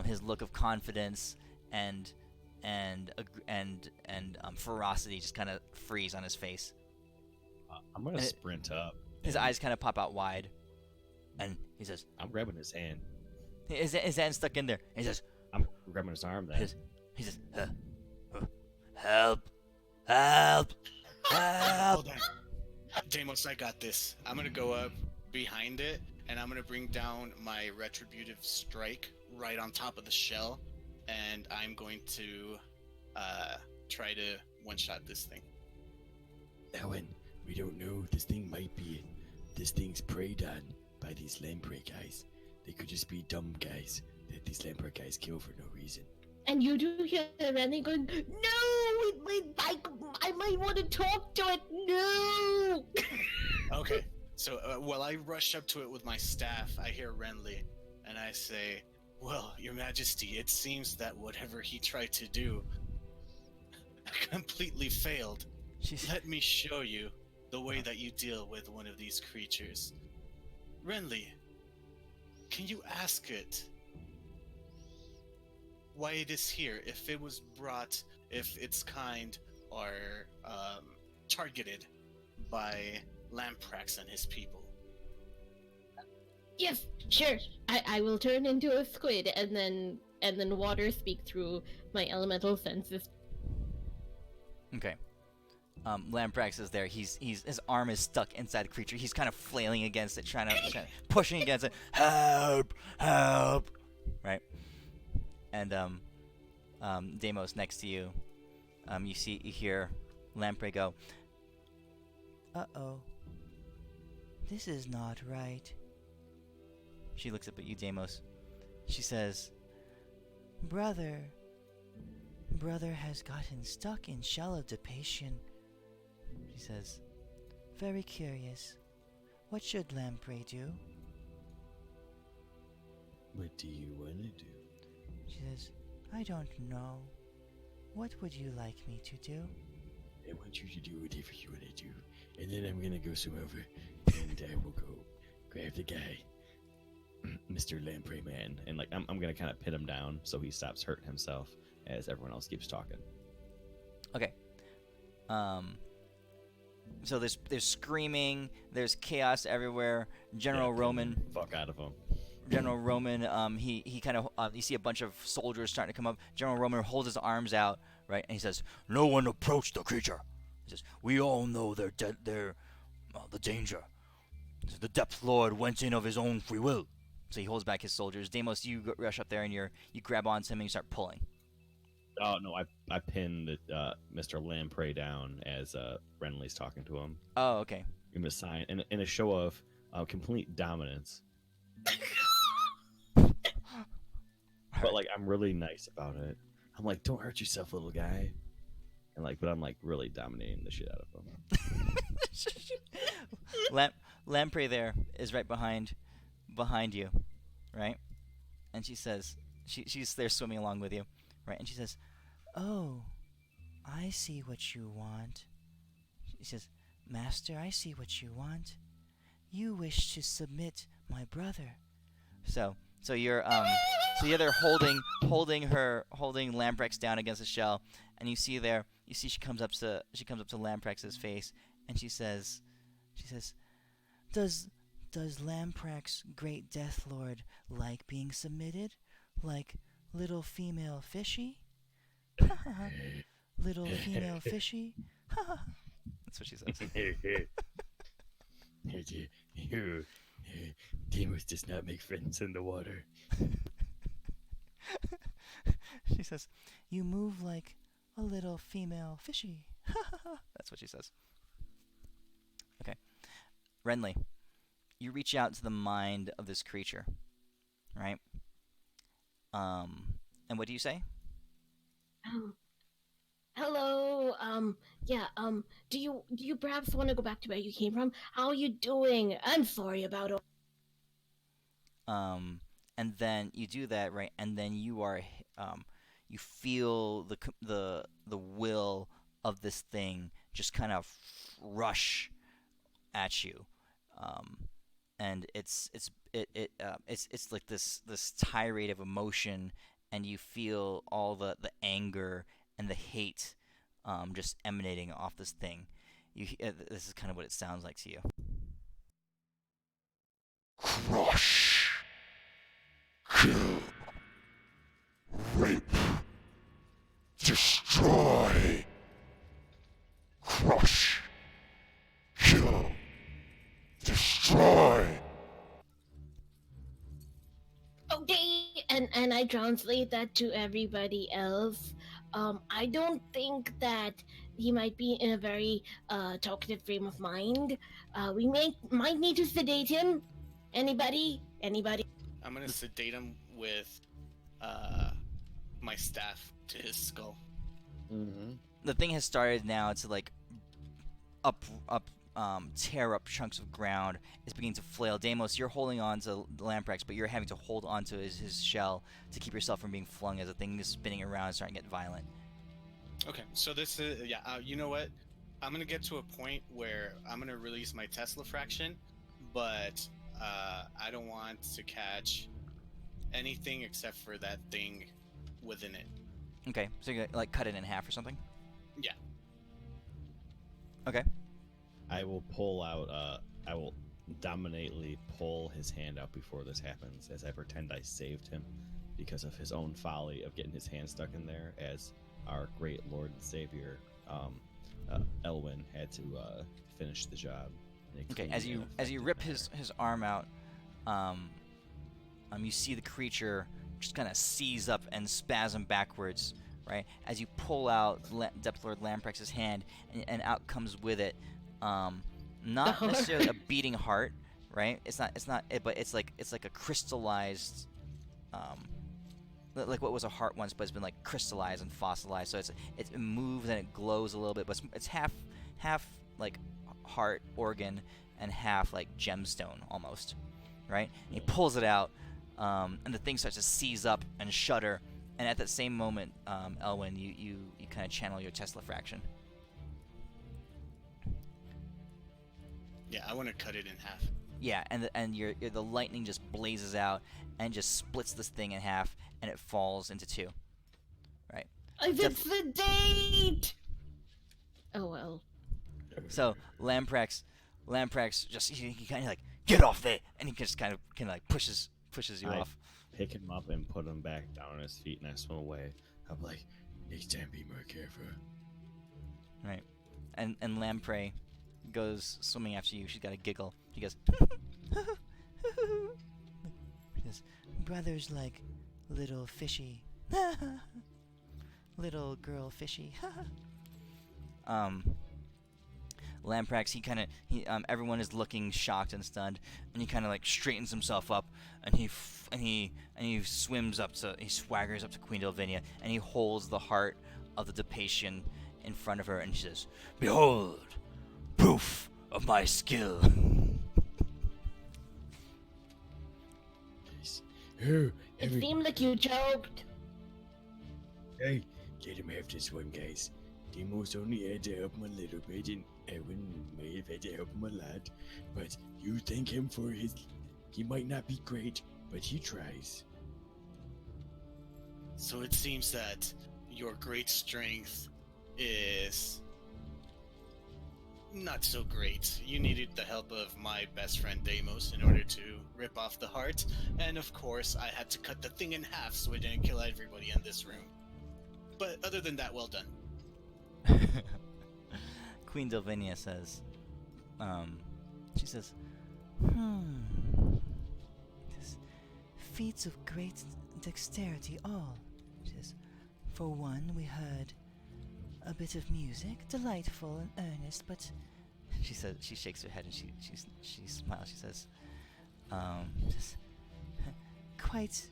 his look of confidence and ferocity just kind of freeze on his face. I'm gonna And sprint up. His and eyes kind of pop out wide, and he says, I'm grabbing his hand. his hand's stuck in there. And he says, I'm grabbing his arm then. he says, help, help, help. Hold on. Deimos, I got this. I'm gonna go up behind it, and I'm gonna bring down my retributive strike right on top of the shell, and I'm going to try to one-shot this thing. Owen, we don't know. This thing's preyed on by these lamprey guys. They could just be dumb guys that these lamprey guys kill for no reason. And you do hear Renly going, no, I might want to talk to it, no! Okay, so while I rush up to it with my staff, I hear Renly, and I say, well, Your Majesty, it seems that whatever he tried to do completely failed. Let me show you the way that you deal with one of these creatures. Renly, can you ask it why it is here, if it was brought, if its kind are targeted by Lamprax and his people? Yes, sure. I will turn into a squid and then water speak through my elemental senses. Okay. Lamprax is there. His arm is stuck inside the creature. He's kind of flailing against it, trying to pushing against it. Help! Help! Right. And Deimos next to you. You hear Lamprey go, "Uh-oh. This is not right." She looks up at you, Deimos. She says, Brother has gotten stuck in shallow depation. She says, very curious. What should Lamprey do? What do you want to do? She says, I don't know. What would you like me to do? I want you to do whatever you want to do. And then I'm gonna go swim over and I will go grab the guy, Mr. Lamprey Man, and like I'm gonna kind of pin him down so he stops hurting himself as everyone else keeps talking. Okay. So there's screaming, there's chaos everywhere. General Roman, Fuck out of him. General Roman, he kind of you see a bunch of soldiers starting to come up. General Roman holds his arms out, right, and he says, "No one approach the creature." He says, "We all know they're the danger. The Depth Lord went in of his own free will." So he holds back his soldiers. Deimos, you rush up there and you grab onto him and you start pulling. Oh no, I pinned Mr. Lamprey down as Renly's talking to him. Oh, okay. Give him a sign in a show of complete dominance. But like I'm really nice about it. I'm like, don't hurt yourself, little guy. And like, but I'm like really dominating the shit out of him. Lamprey there is right behind you, right? And she says, she's there swimming along with you, right? And she says, "Oh, I see what you want." She says, "Master, I see what you want. You wish to submit my brother." So you're there holding Lamprex down against the shell, and you see she comes up to Lamprex's face, and she says, Does Lamprex, great Death Lord, like being submitted? Like little female fishy? Little female fishy? That's what she says. Deimos does not make friends in the water. She says, "You move like a little female fishy." That's what she says. Okay. Renly, you reach out to the mind of this creature, right? And what do you say? Hello, do you perhaps want to go back to where you came from? How are you doing? I'm sorry about it. And then you do that, right? And then you feel the will of this thing just kind of rush at you, and it's like this tirade of emotion and you feel all the anger and the hate just emanating off this thing. This is kind of what it sounds like to you. Crush. Kill. Rape. Destroy. Crush. Kill. Destroy. Okay, and I translate that to everybody else. I don't think that he might be in a very talkative frame of mind. Might need to sedate him. Anybody? Anybody? I'm gonna sedate him with my staff to his skull. Mm-hmm. The thing has started now to like tear up chunks of ground. It's beginning to flail. Deimos, you're holding on to Lamprex, but you're having to hold on to his shell to keep yourself from being flung as the thing is spinning around and starting to get violent. Okay, so this is you know what? I'm gonna get to a point where I'm gonna release my Tesla fraction, but I don't want to catch anything except for that thing within it. Okay, so you're gonna like cut it in half or something? Yeah. Okay. I will pull out. I will dominately pull his hand out before this happens, as I pretend I saved him because of his own folly of getting his hand stuck in there, as our great Lord and Savior, Elwyn, had to finish the job. Okay. As you rip his arm out, you see the creature just kind of seize up and spasm backwards, right? As you pull out Depth Lord Lamprex's hand, and out comes with it, not necessarily a beating heart, right? It's not, but it's like a crystallized, like what was a heart once, but it's been like crystallized and fossilized. So it moves and it glows a little bit, but it's half like heart organ and half like gemstone almost, right? And he pulls it out, and the thing starts to seize up and shudder. And at that same moment, Elwyn, you kind of channel your Tesla fraction. Yeah, I want to cut it in half. Yeah, and the lightning just blazes out and just splits this thing in half, and it falls into two. Right. I did sedate. Oh well. So Lamprex just he kind of like, get off there, and he just kind of like pushes you off. Pick him up and put him back down on his feet, and I swim away. I'm like, next time be more careful. Right. And Lamprey goes swimming after you. She's got a giggle. She goes, she goes, brothers like little fishy. Little girl fishy. Lamprex, everyone is looking shocked and stunned, and he kind of like straightens himself up, and he swaggers up to Queen Delvinia, and he holds the heart of the Depatian in front of her, and he says, Behold, proof of my skill. Oh, It seemed like you joked. Hey, let him have this one, guys. Deimos only had to help him a little bit, and Ewan may have had to help him a lot. But you thank him for his... He might not be great, but he tries. So it seems that your great strength is not so great. You needed the help of my best friend Deimos in order to rip off the heart, and of course I had to cut the thing in half so it didn't kill everybody in this room. But other than that, well done. Queen Delvinia says, she says, this feats of great dexterity all. She says, for one, we heard a bit of music, delightful and earnest, but she says, she shakes her head and she smiles. She says, quite,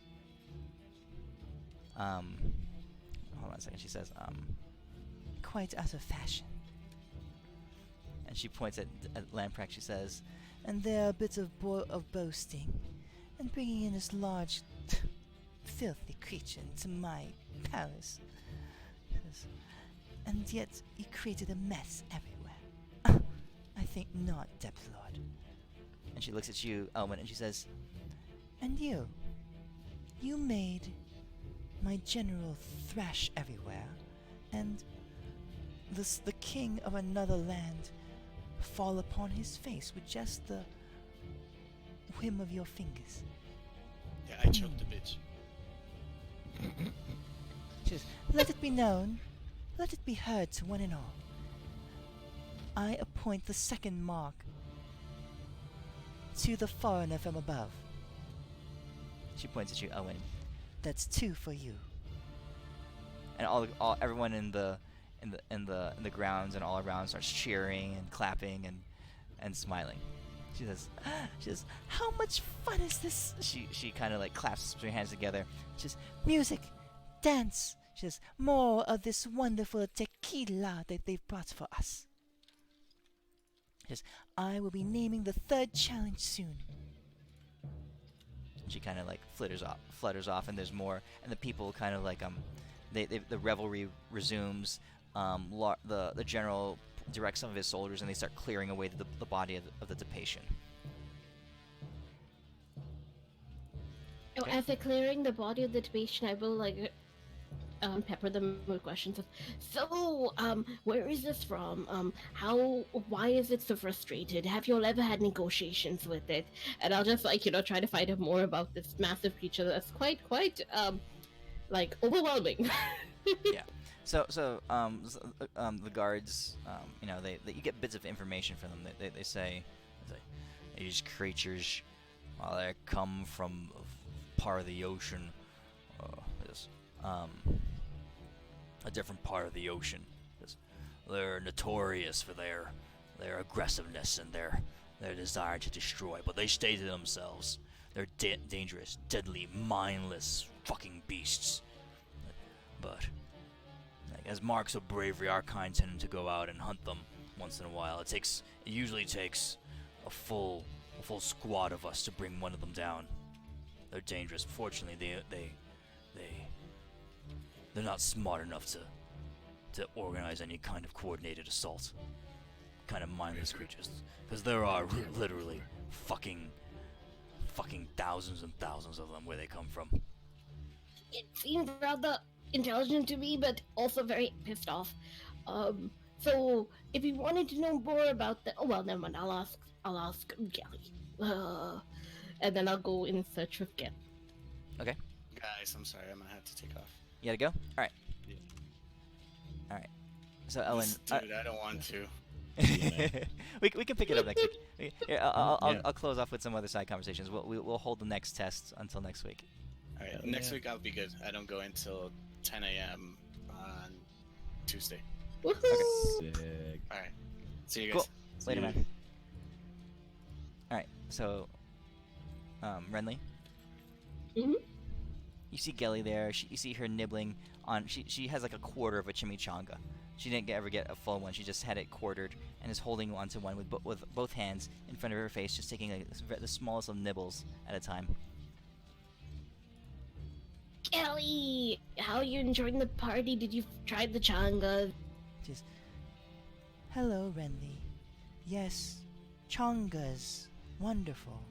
hold on a second. She says, quite out of fashion. And she points at Lamprex. She says, and they're a bit of boasting, and bringing in this large, filthy creature into my palace. She says, and yet he created a mess everywhere. I think not, Depth Lord. And she looks at you, Elwyn, and she says, and you made my general thrash everywhere, and the king of another land fall upon his face with just the whim of your fingers. Yeah, I choked the bitch. Just let it be known, let it be heard to one and all. I appoint the second mark to the foreigner from above. She points at you, Owen. That's 2 for you. And everyone in the grounds and all around starts cheering and clapping and smiling. She says, how much fun is this? She kind of like clasps her hands together. She says, music, dance. She says, more of this wonderful tequila that they've brought for us. She says, I will be naming the 3rd challenge soon. She kind of like flutters off, and there's more, and the people kind of like the revelry resumes. The general directs some of his soldiers, and they start clearing away the body of the Depation. Oh, Okay. after clearing the body of the patient, I will like pepper them with questions of, so where is this from? Why is it so frustrated? Have you all ever had negotiations with it? And I'll just like try to find out more about this massive creature that's quite like overwhelming. Yeah. So the guards, you get bits of information from them. They say these creatures, while they come from a part of the ocean, a different part of the ocean. They're notorious for their aggressiveness and their desire to destroy, but they stay to themselves. They're dangerous, deadly, mindless fucking beasts. But as marks of bravery, our kind tend to go out and hunt them once in a while. It usually takes a full squad of us to bring one of them down. They're dangerous. Fortunately, they're not smart enough to organize any kind of coordinated assault. Kind of mindless creatures, because there are literally fucking thousands and thousands of them where they come from. It seemed rather intelligent to me, but also very pissed off. So if you wanted to know more about the, oh well, never mind. I'll ask Gelly, and then I'll go in search of Gelly. Okay. Guys, I'm sorry, I'm gonna have to take off. You gotta go. All right. Yeah. All right. So Ellen, Dude, I don't want to. we can pick it up next week. I'll Yeah. I'll close off with some other side conversations. We'll hold the next test until next week. All right, Hell next yeah. week I'll be good. I don't go until 10 a.m. on Tuesday. Woohoo! Sick. All right, see you Cool. guys. Later, See ya. man. All right. So, Renly. Mhm. You see Gelly there. You see her nibbling on. She has like a quarter of a chimichanga. She didn't ever get a full one. She just had it quartered and is holding onto one with both hands in front of her face, just taking the smallest of nibbles at a time. Gelly, how are you enjoying the party? Did you try the changa? Just, hello, Renly. Yes, changas, wonderful.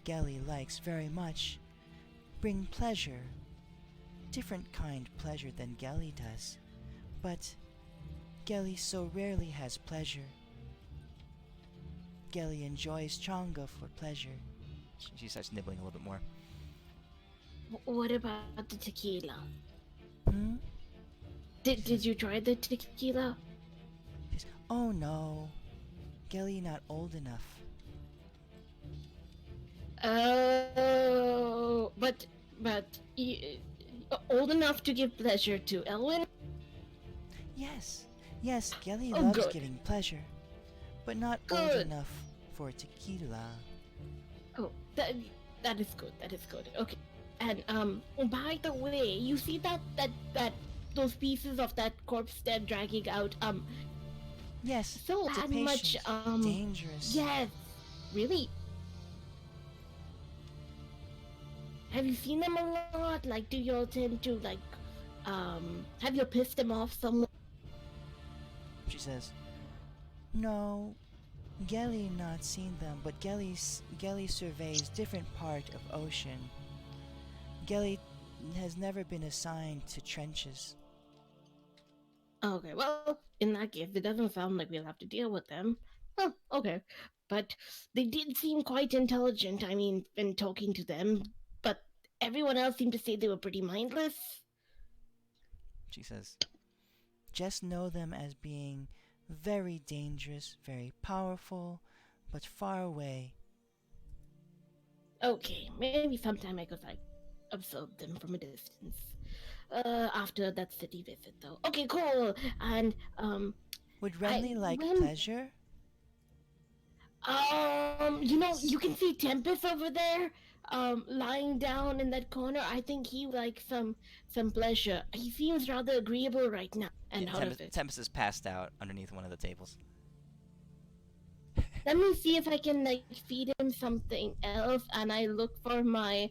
Gelly likes very much. Bring pleasure. Different kind pleasure than Gelly does. But Gelly so rarely has pleasure. Gelly enjoys changa for pleasure. She starts nibbling a little bit more. What about the tequila? Hmm? Did you try the tequila? She's, oh no. Gelly not old enough. Oh, but old enough to give pleasure to Elwin? Yes, Gelly Oh, loves good. giving pleasure. But not old Good. enough for tequila. Oh, that is good. That is good. Okay. And by the way, you see that those pieces of that corpse they're dragging out. Yes, So it's a how much patient. Dangerous. Yes. Really? Have you seen them a lot? Like, do you all tend to like have you pissed them off somewhere? She says, no, Gelly not seen them, but Gelly surveys different part of ocean. Gelly has never been assigned to trenches. Okay, well, in that case, it doesn't sound like we'll have to deal with them. Oh, okay. But they did seem quite intelligent, I mean, in talking to them, but everyone else seemed to say they were pretty mindless. She says, just know them as being very dangerous, very powerful, but far away. Okay, maybe sometime I could, like, observe them from a distance. After that city visit, though. Okay, cool. And, Would Renly like when pleasure? You can see Tempest over there, lying down in that corner. I think he would like some pleasure. He seems rather agreeable right now and out of it. Tempest is passed out underneath one of the tables. Let me see if I can like feed him something else, and I look for my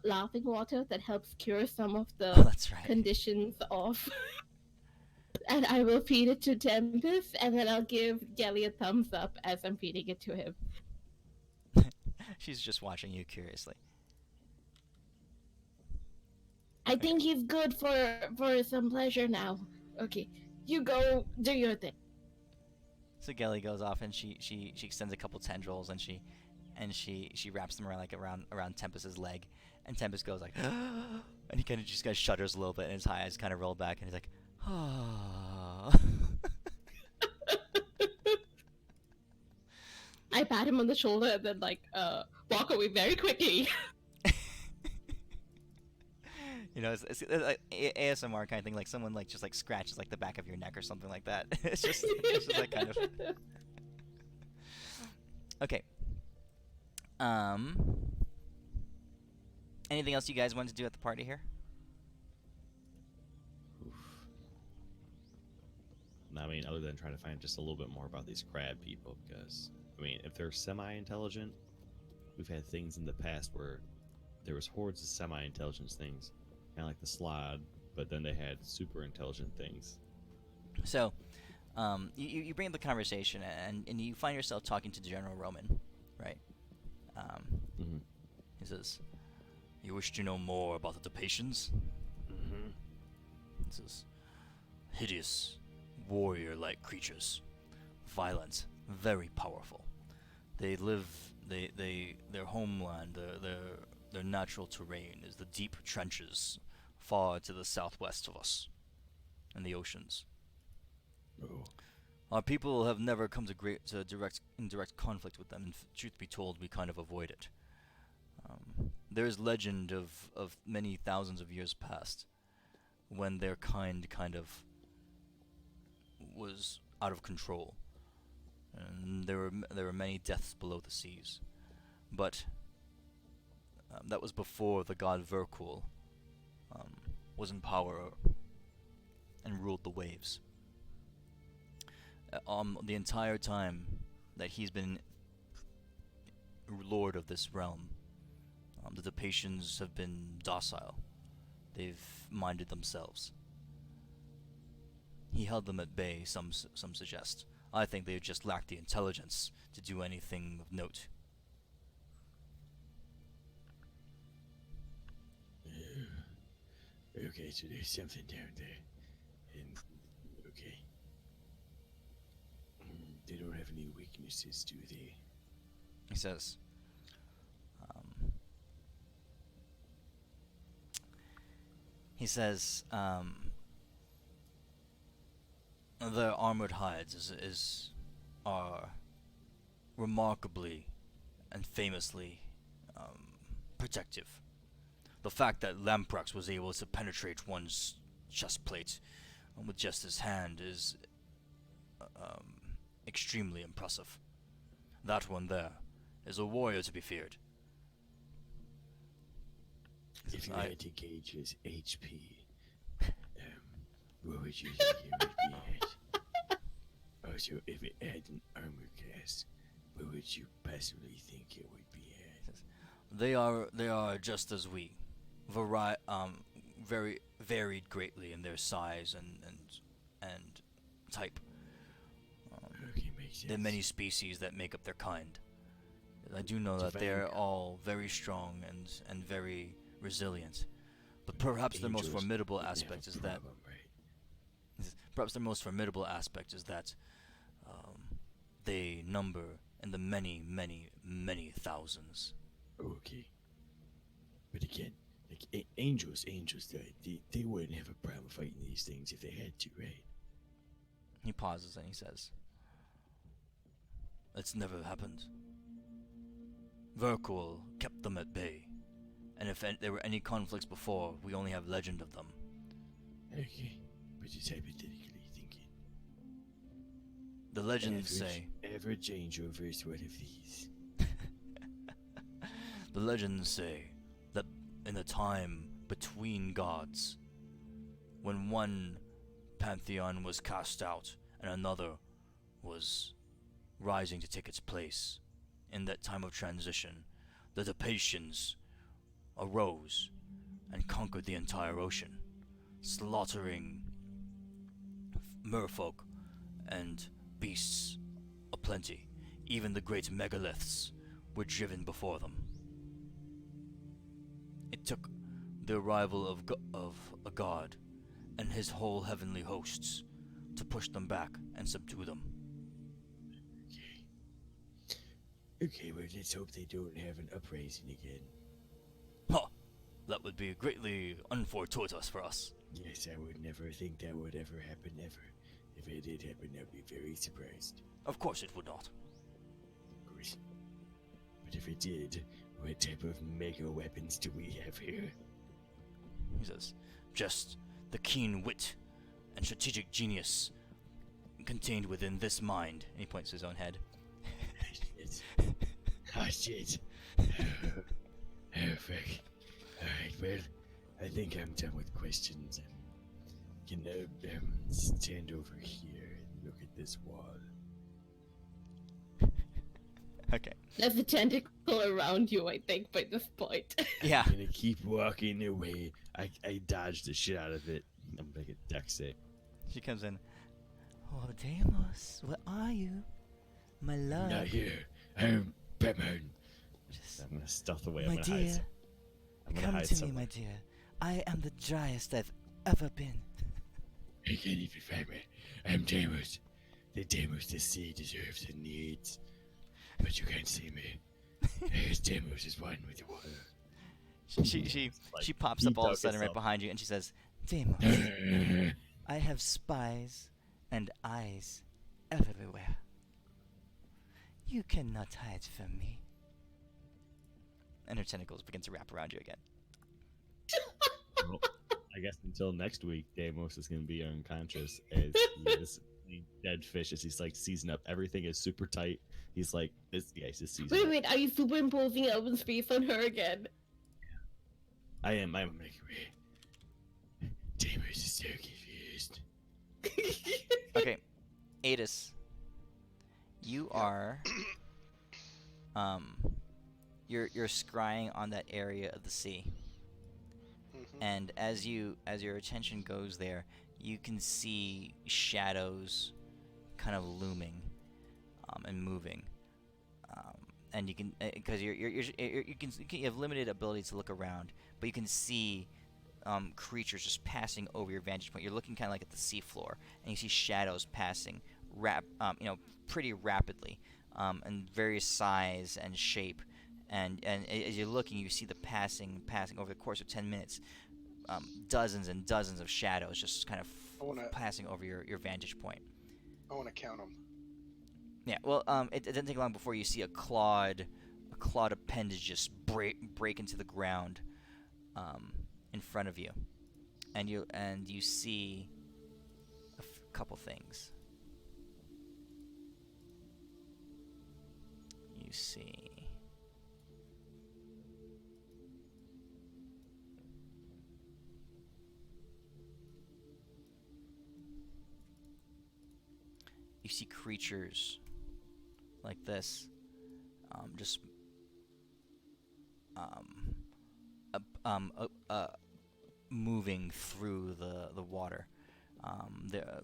laughing water that helps cure some of Oh, the that's right. conditions off. And I will feed it to Tempest, and then I'll give Gelly a thumbs up as I'm feeding it to him. She's just watching you curiously. I think he's good for some pleasure now. Okay, you go do your thing. So Gelly goes off and she extends a couple tendrils and she wraps them around Tempest's leg, and Tempest goes like, and he kind of shudders a little bit and his eyes kind of roll back and he's like, oh. I pat him on the shoulder and then walk away very quickly. You know, it's like ASMR kind of thing, like someone just scratches like the back of your neck or something like that. it's just like kind of. Okay. Anything else you guys want to do at the party here? I mean, other than trying to find just a little bit more about these crab people, because I mean, if they're semi-intelligent, we've had things in the past where there was hordes of semi-intelligent things, kind of like the Slod, but then they had super intelligent things. So, you bring up the conversation, and you find yourself talking to General Roman, right? Mm-hmm. He says, "You wish to know more about the Depatians?" Mm-hmm. He says, "Hideous, warrior-like creatures, violent, very powerful. They live, their homeland, their natural terrain is the deep trenches far to the southwest of us, in the oceans. Oh. Our people have never come to direct conflict with them, and truth be told, we kind of avoid it. There is legend of many thousands of years past, when their kind of was out of control, and there were many deaths below the seas. But that was before the god Verkul was in power and ruled the waves. The entire time that he's been lord of this realm, the Depatians have been docile. They've minded themselves. He held them at bay, some suggest. I think they just lack the intelligence to do anything of note." Okay, so there's something down there. And, okay. They don't have any weaknesses, do they? He says, their armored hides are remarkably and famously protective. The fact that Lamprax was able to penetrate one's chest plate with just his hand is extremely impressive. That one there is a warrior to be feared. If you had to gauge his HP, what would you think it would be at? Also, if it had an armor class, what would you possibly think it would be at? They are just as we, very varied greatly in their size and type. Okay, makes sense. There are many species that make up their kind. I do know that they're all very strong and very resilient, but Perhaps their most Angels formidable didn't have aspect a is that. problem, right? Perhaps their most formidable aspect is that they number in the many, many, many thousands. Okay. But again, like angels, they wouldn't have a problem fighting these things if they had to, right? He pauses and he says, "It's never happened. Verkul kept them at bay, and if there were any conflicts before, we only have legend of them." Okay. But just hypothetically thinking. The legends say. Average angel versus one of these. The legends say that in the time between gods, when one pantheon was cast out and another was rising to take its place, in that time of transition, the Depatians arose and conquered the entire ocean, slaughtering merfolk and beasts aplenty. Even the great megaliths were driven before them. It took the arrival of a god and his whole heavenly hosts to push them back and subdue them. Okay, well, let's hope they don't have an uprising again. Huh! That would be greatly unfortuitous for us. Yes, I would never think that would ever happen, ever. If it did happen, I'd be very surprised. Of course it would not. Of course. But if it did, what type of mega weapons do we have here? He says, "Just the keen wit and strategic genius contained within this mind." And he points to his own head. Shit. Ah, shit. Oh, fuck. Alright, well, I think I'm done with questions. Can stand over here and look at this wall. Okay. There's a tentacle around you, I think, by this point. Yeah. I'm gonna keep walking away. I dodged the shit out of it. I'm gonna get dex save. She comes in. "Oh, Deimos, where are you? My love." Not here. I'm Batman. Just, I'm gonna stealth away. "My I'm gonna hide. dear, I'm gonna come hide to me, somewhere. my dear. I am the driest I've ever been." I can't even find me. I'm Deimos. The Deimos the sea deserves and needs. But you can't see me. As Deimos is one with the water. She pops up all of a sudden right behind you and she says, "Deimos, I have spies and eyes everywhere. You cannot hide from me." And her tentacles begin to wrap around you again. Well, I guess until next week, Deimos is gonna be unconscious as he is dead fish as he's like seizing up. Everything is super tight. He's like this. Yeah, he's just seizing. Wait, are you superimposing Elvin's face on her again? I am. I'm like, Deimos is so confused. Okay, Adis, you are you're scrying on that area of the sea, and as your attention goes there, you can see shadows kind of looming and moving, and you can because you have limited ability to look around, but you can see creatures just passing over your vantage point. You're looking kind of like at the seafloor, and you see shadows passing pretty rapidly, in various size and shape. And as you're looking, you see the passing over the course of 10 minutes, dozens and dozens of shadows just kind of passing over your vantage point. I want to count them. Yeah, well, it doesn't take long before you see a clawed appendage just break into the ground, in front of you, and you see a couple things. You see creatures like this, just moving through the water. They're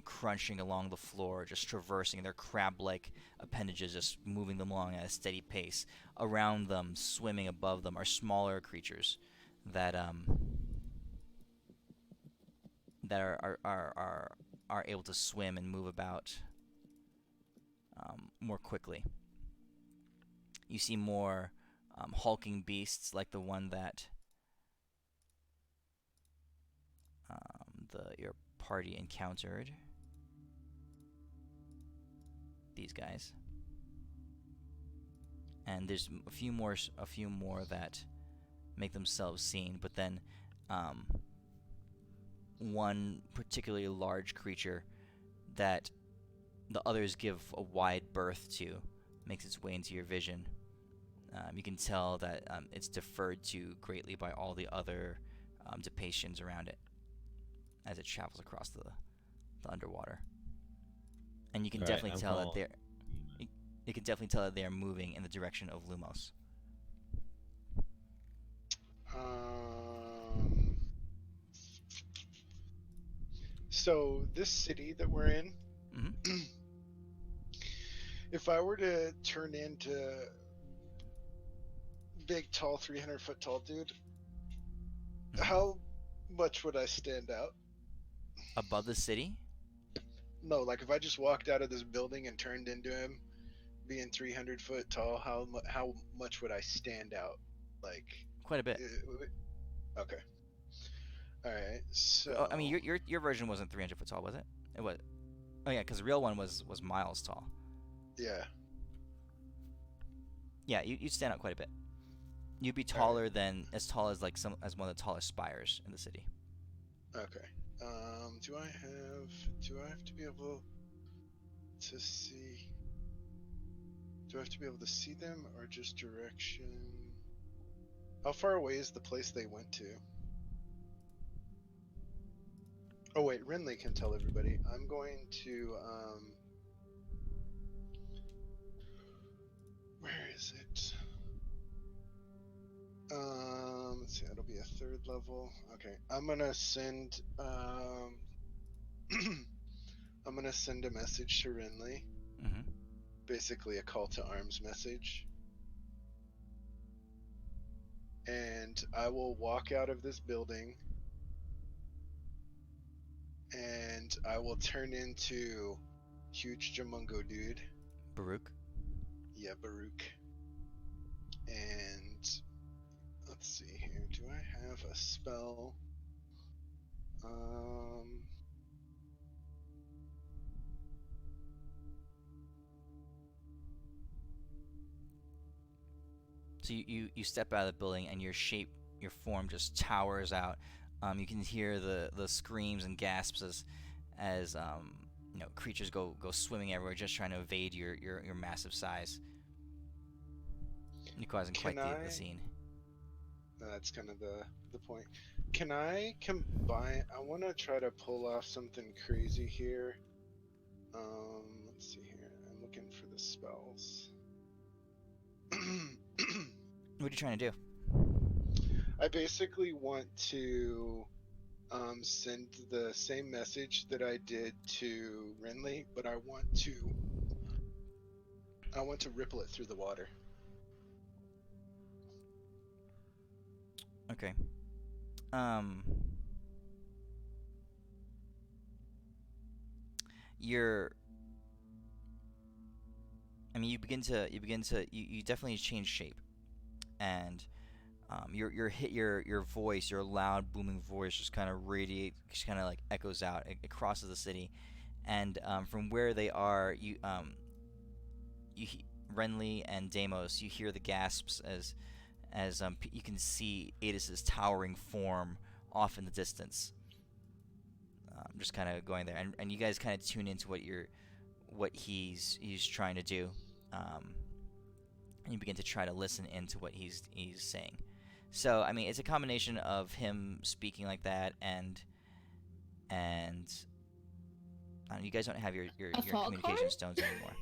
crunching along the floor, just traversing their crab-like appendages, just moving them along at a steady pace. Around them, swimming above them, are smaller creatures that that are able to swim and move about more quickly. You see more hulking beasts like the one that your party encountered. These guys, and there's a few more that make themselves seen. But then, one particularly large creature that the others give a wide berth to makes its way into your vision. You can tell that it's deferred to greatly by all the other depictions around it as it travels across the underwater. And you can definitely tell that they're. You can definitely tell that they are moving in the direction of Lumos. So this city that we're in, Mm-hmm. if I were to turn into big, tall, 300-foot tall dude, Mm-hmm. how much would I stand out? Above the city? No, like if I just walked out of this building and turned into him, being 300 foot tall, how much would I stand out? Like Quite a bit. Okay. All right. So Oh, I mean, your version wasn't 300 foot tall, was it? It was. Oh yeah, because the real one was miles tall. yeah. Yeah, you'd stand out quite a bit. You'd be taller than as tall as like as one of the tallest spires in the city. Okay. Do I have to be able to see? Do I have to be able to see them or just direction? How far away is the place they went to? Oh wait, Renly can tell everybody. I'm going to where is it? Let's see, that'll be a third level. Okay. I'm gonna send I'm gonna send a message to Renly. Mm-hmm. Basically a call to arms message. And I will walk out of this building and I will turn into huge Jamungo dude. Baruch. Yeah, Baruch. And let's see here. Do I have a spell? So you step out of the building and your form just towers out. You can hear the screams and gasps as creatures go swimming everywhere, just trying to evade your massive size. You're causing quite the scene. That's kind of the point. Can I combine? I want to try to pull off something crazy here. Let's see here. I'm looking for the spells. What are you trying to do? I basically want to send the same message that I did to Renly, but I want to ripple it through the water. Okay. You definitely change shape, and your voice, your loud booming voice, just kind of like echoes out. It crosses the city, and from where they are, Renly and Deimos, you hear the gasps as you can see Adis's towering form off in the distance. Just kind of going there, and you guys kind of tune into what he's trying to do, and you begin to try to listen into what he's saying. So I mean, it's a combination of him speaking like that, and you guys don't have your communication stones anymore.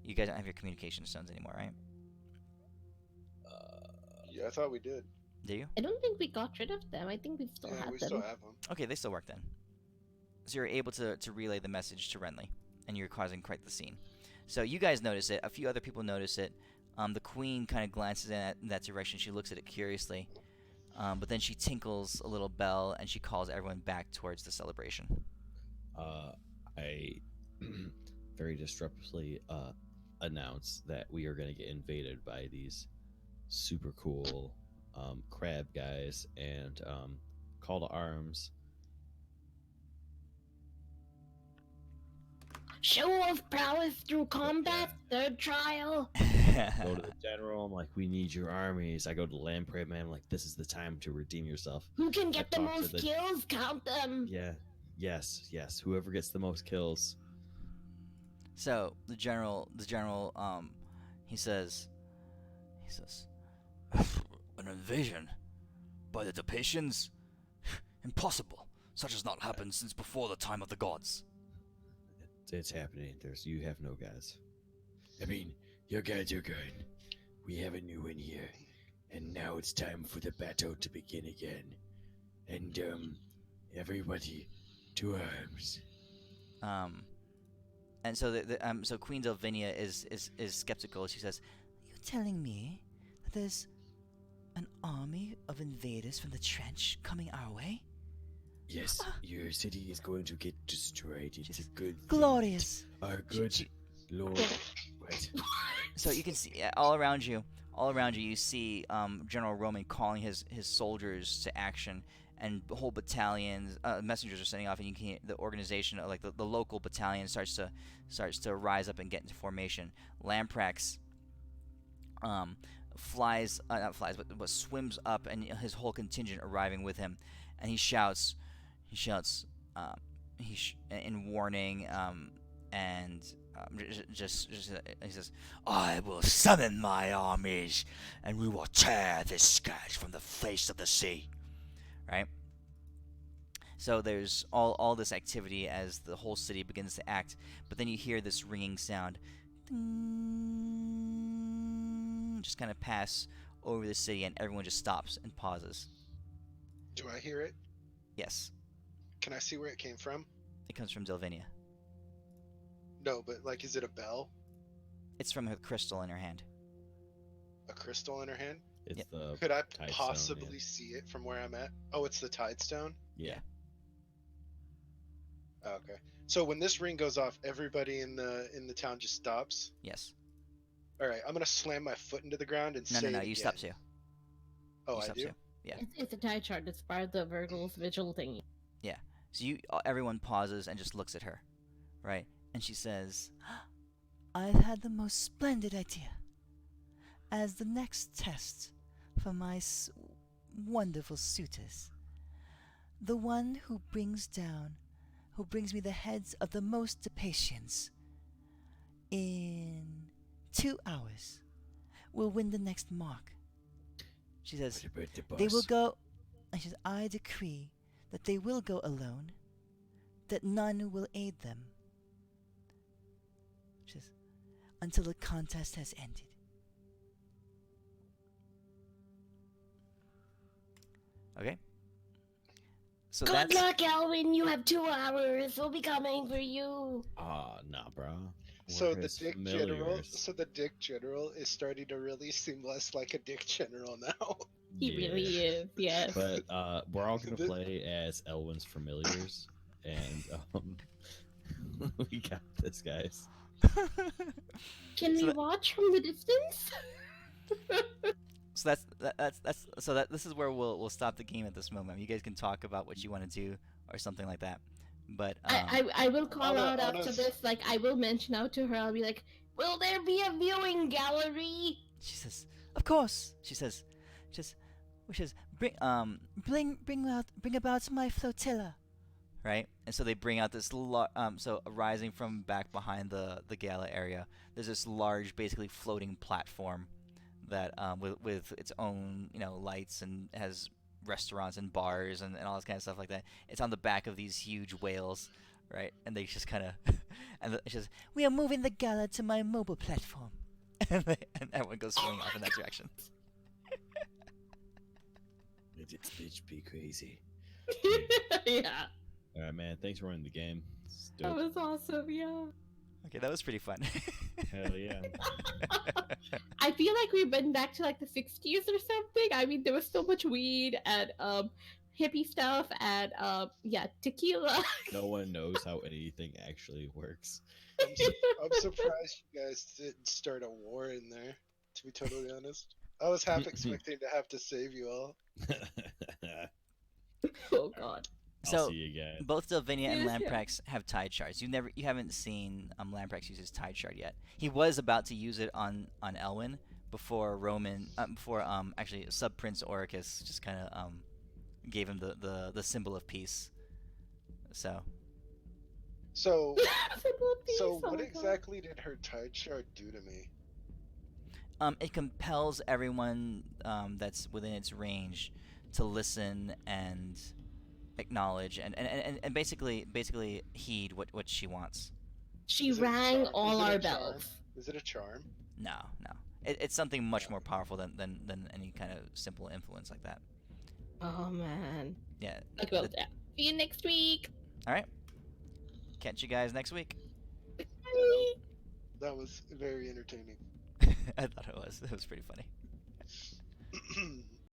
You guys don't have your communication stones anymore, right? Yeah, I thought we did. Do you? I don't think we got rid of them. I think we still have them. We still have them. Okay, they still work then. So you're able to relay the message to Renly, and you're causing quite the scene. So you guys notice it. A few other people notice it. The queen kind of glances in that direction. She looks at it curiously. But then she tinkles a little bell and she calls everyone back towards the celebration. I very disruptively announce that we are going to get invaded by these super cool crab guys and call to arms. Show of prowess through combat, third trial. Go to the general. I'm like, we need your armies. I go to the lamprey man. I'm like, this is the time to redeem yourself. Who can get the talk to most the- kills? Count them. Yeah. Yes. Whoever gets the most kills. So the general, he says, An invasion by the Depatians? Impossible. Such has not happened since before the time of the gods. It's happening. You have no guys. I mean, your guys are good. We have a new one here. And now it's time for the battle to begin again. And, everybody to arms. And so so Queen Delvinia is skeptical. She says, "Are you telling me that there's an army of invaders from the trench coming our way? Yes, your city is going to get destroyed. It's a good thing. Glorious!" Our good Lord. What? So you can see all around you, you see General Roman calling his soldiers to action, and whole battalions, messengers are sending off, and you can hear the organization, like the local battalion, starts to rise up and get into formation. Lamprex but swims up, and his whole contingent arriving with him, and he shouts in warning, and he says, I will summon my armies, and we will tear this scourge from the face of the sea. right? So there's all this activity as the whole city begins to act, but then you hear this ringing sound, just kind of pass over the city, and everyone just stops and pauses. Do I hear it? Yes, Can I see where it came from? it comes from Delvinia. No, but like, is it a bell? It's from her crystal in her hand. A crystal in her hand? It's Yep. the Could I Tidestone, possibly yeah. see it from where I'm at? Oh, it's the Tidestone? Yeah. Oh, okay. So when this ring goes off, everybody in the town just stops? Yes. Alright, I'm gonna slam my foot into the ground and No, say no, it you again. stop too. Oh, You I stop do? too. Yeah. It's a tie chart. It's part of the Virgil's vigil thingy. So everyone pauses and just looks at her, right? And she says, "I've had the most splendid idea. As the next test for my wonderful suitors, the one who brings me the heads of the most Depatians in 2 hours will win the next mark." She says, What about the boss? "They will go," and she says, "I decree that they will go alone, that none will aid them. She says, until the contest has ended." Okay. So Good luck, Alvin. You have 2 hours. We'll be coming for you. Nah, bro. So We're the his Dick General is starting to really seem less like a Dick General now. He really is, yes. But we're all gonna The- play as Elwin's familiars, and we got this, guys. Can So we that- watch from the distance? So this is where we'll stop the game at this moment. You guys can talk about what you want to do or something like that. But I will call On a- out on a after s- this. Like, I will mention out to her. I'll be like, Will there be a viewing gallery? she says, "Of course." She says, bring about my flotilla, right? And so they bring out this so rising from back behind the gala area, there's this large, basically floating platform that with its own lights, and has restaurants and bars and all this kind of stuff like that. It's on the back of these huge whales, right? And they just kind of and she says, "We are moving the gala to my mobile platform," and everyone goes swimming off in that direction. Let this bitch be crazy. yeah, All right, man. Thanks for running the game. It's that dope. was awesome. Yeah. Okay, that was pretty fun. Hell yeah. I feel like we've been back to like the 60s or something. I mean, there was so much weed and hippie stuff and yeah, tequila. No one knows how anything actually works. I'm surprised you guys didn't start a war in there. To be totally honest, I was half expecting to have to save you all. Oh god. I'll So see you guys. both Delvinia and Yes, yeah. Lamprex have tide shards. You haven't seen Lamprex use his tide shard yet. He was about to use it on Elwyn before actually Sub Prince Oricus just kind of gave him the symbol of peace. So So, Peace, so oh what my God. exactly did her tide shard do to me? it compels everyone that's within its range to listen and acknowledge and basically heed what she wants. She Is it a rang charm? Is all it a our charm? bells. Is it a charm? No, it's something much more powerful than any kind of simple influence like that. Oh man. Yeah. Like, well, yeah. See you next week. All right. Catch you guys next week. Bye. That was very entertaining. I thought it was. It was pretty funny.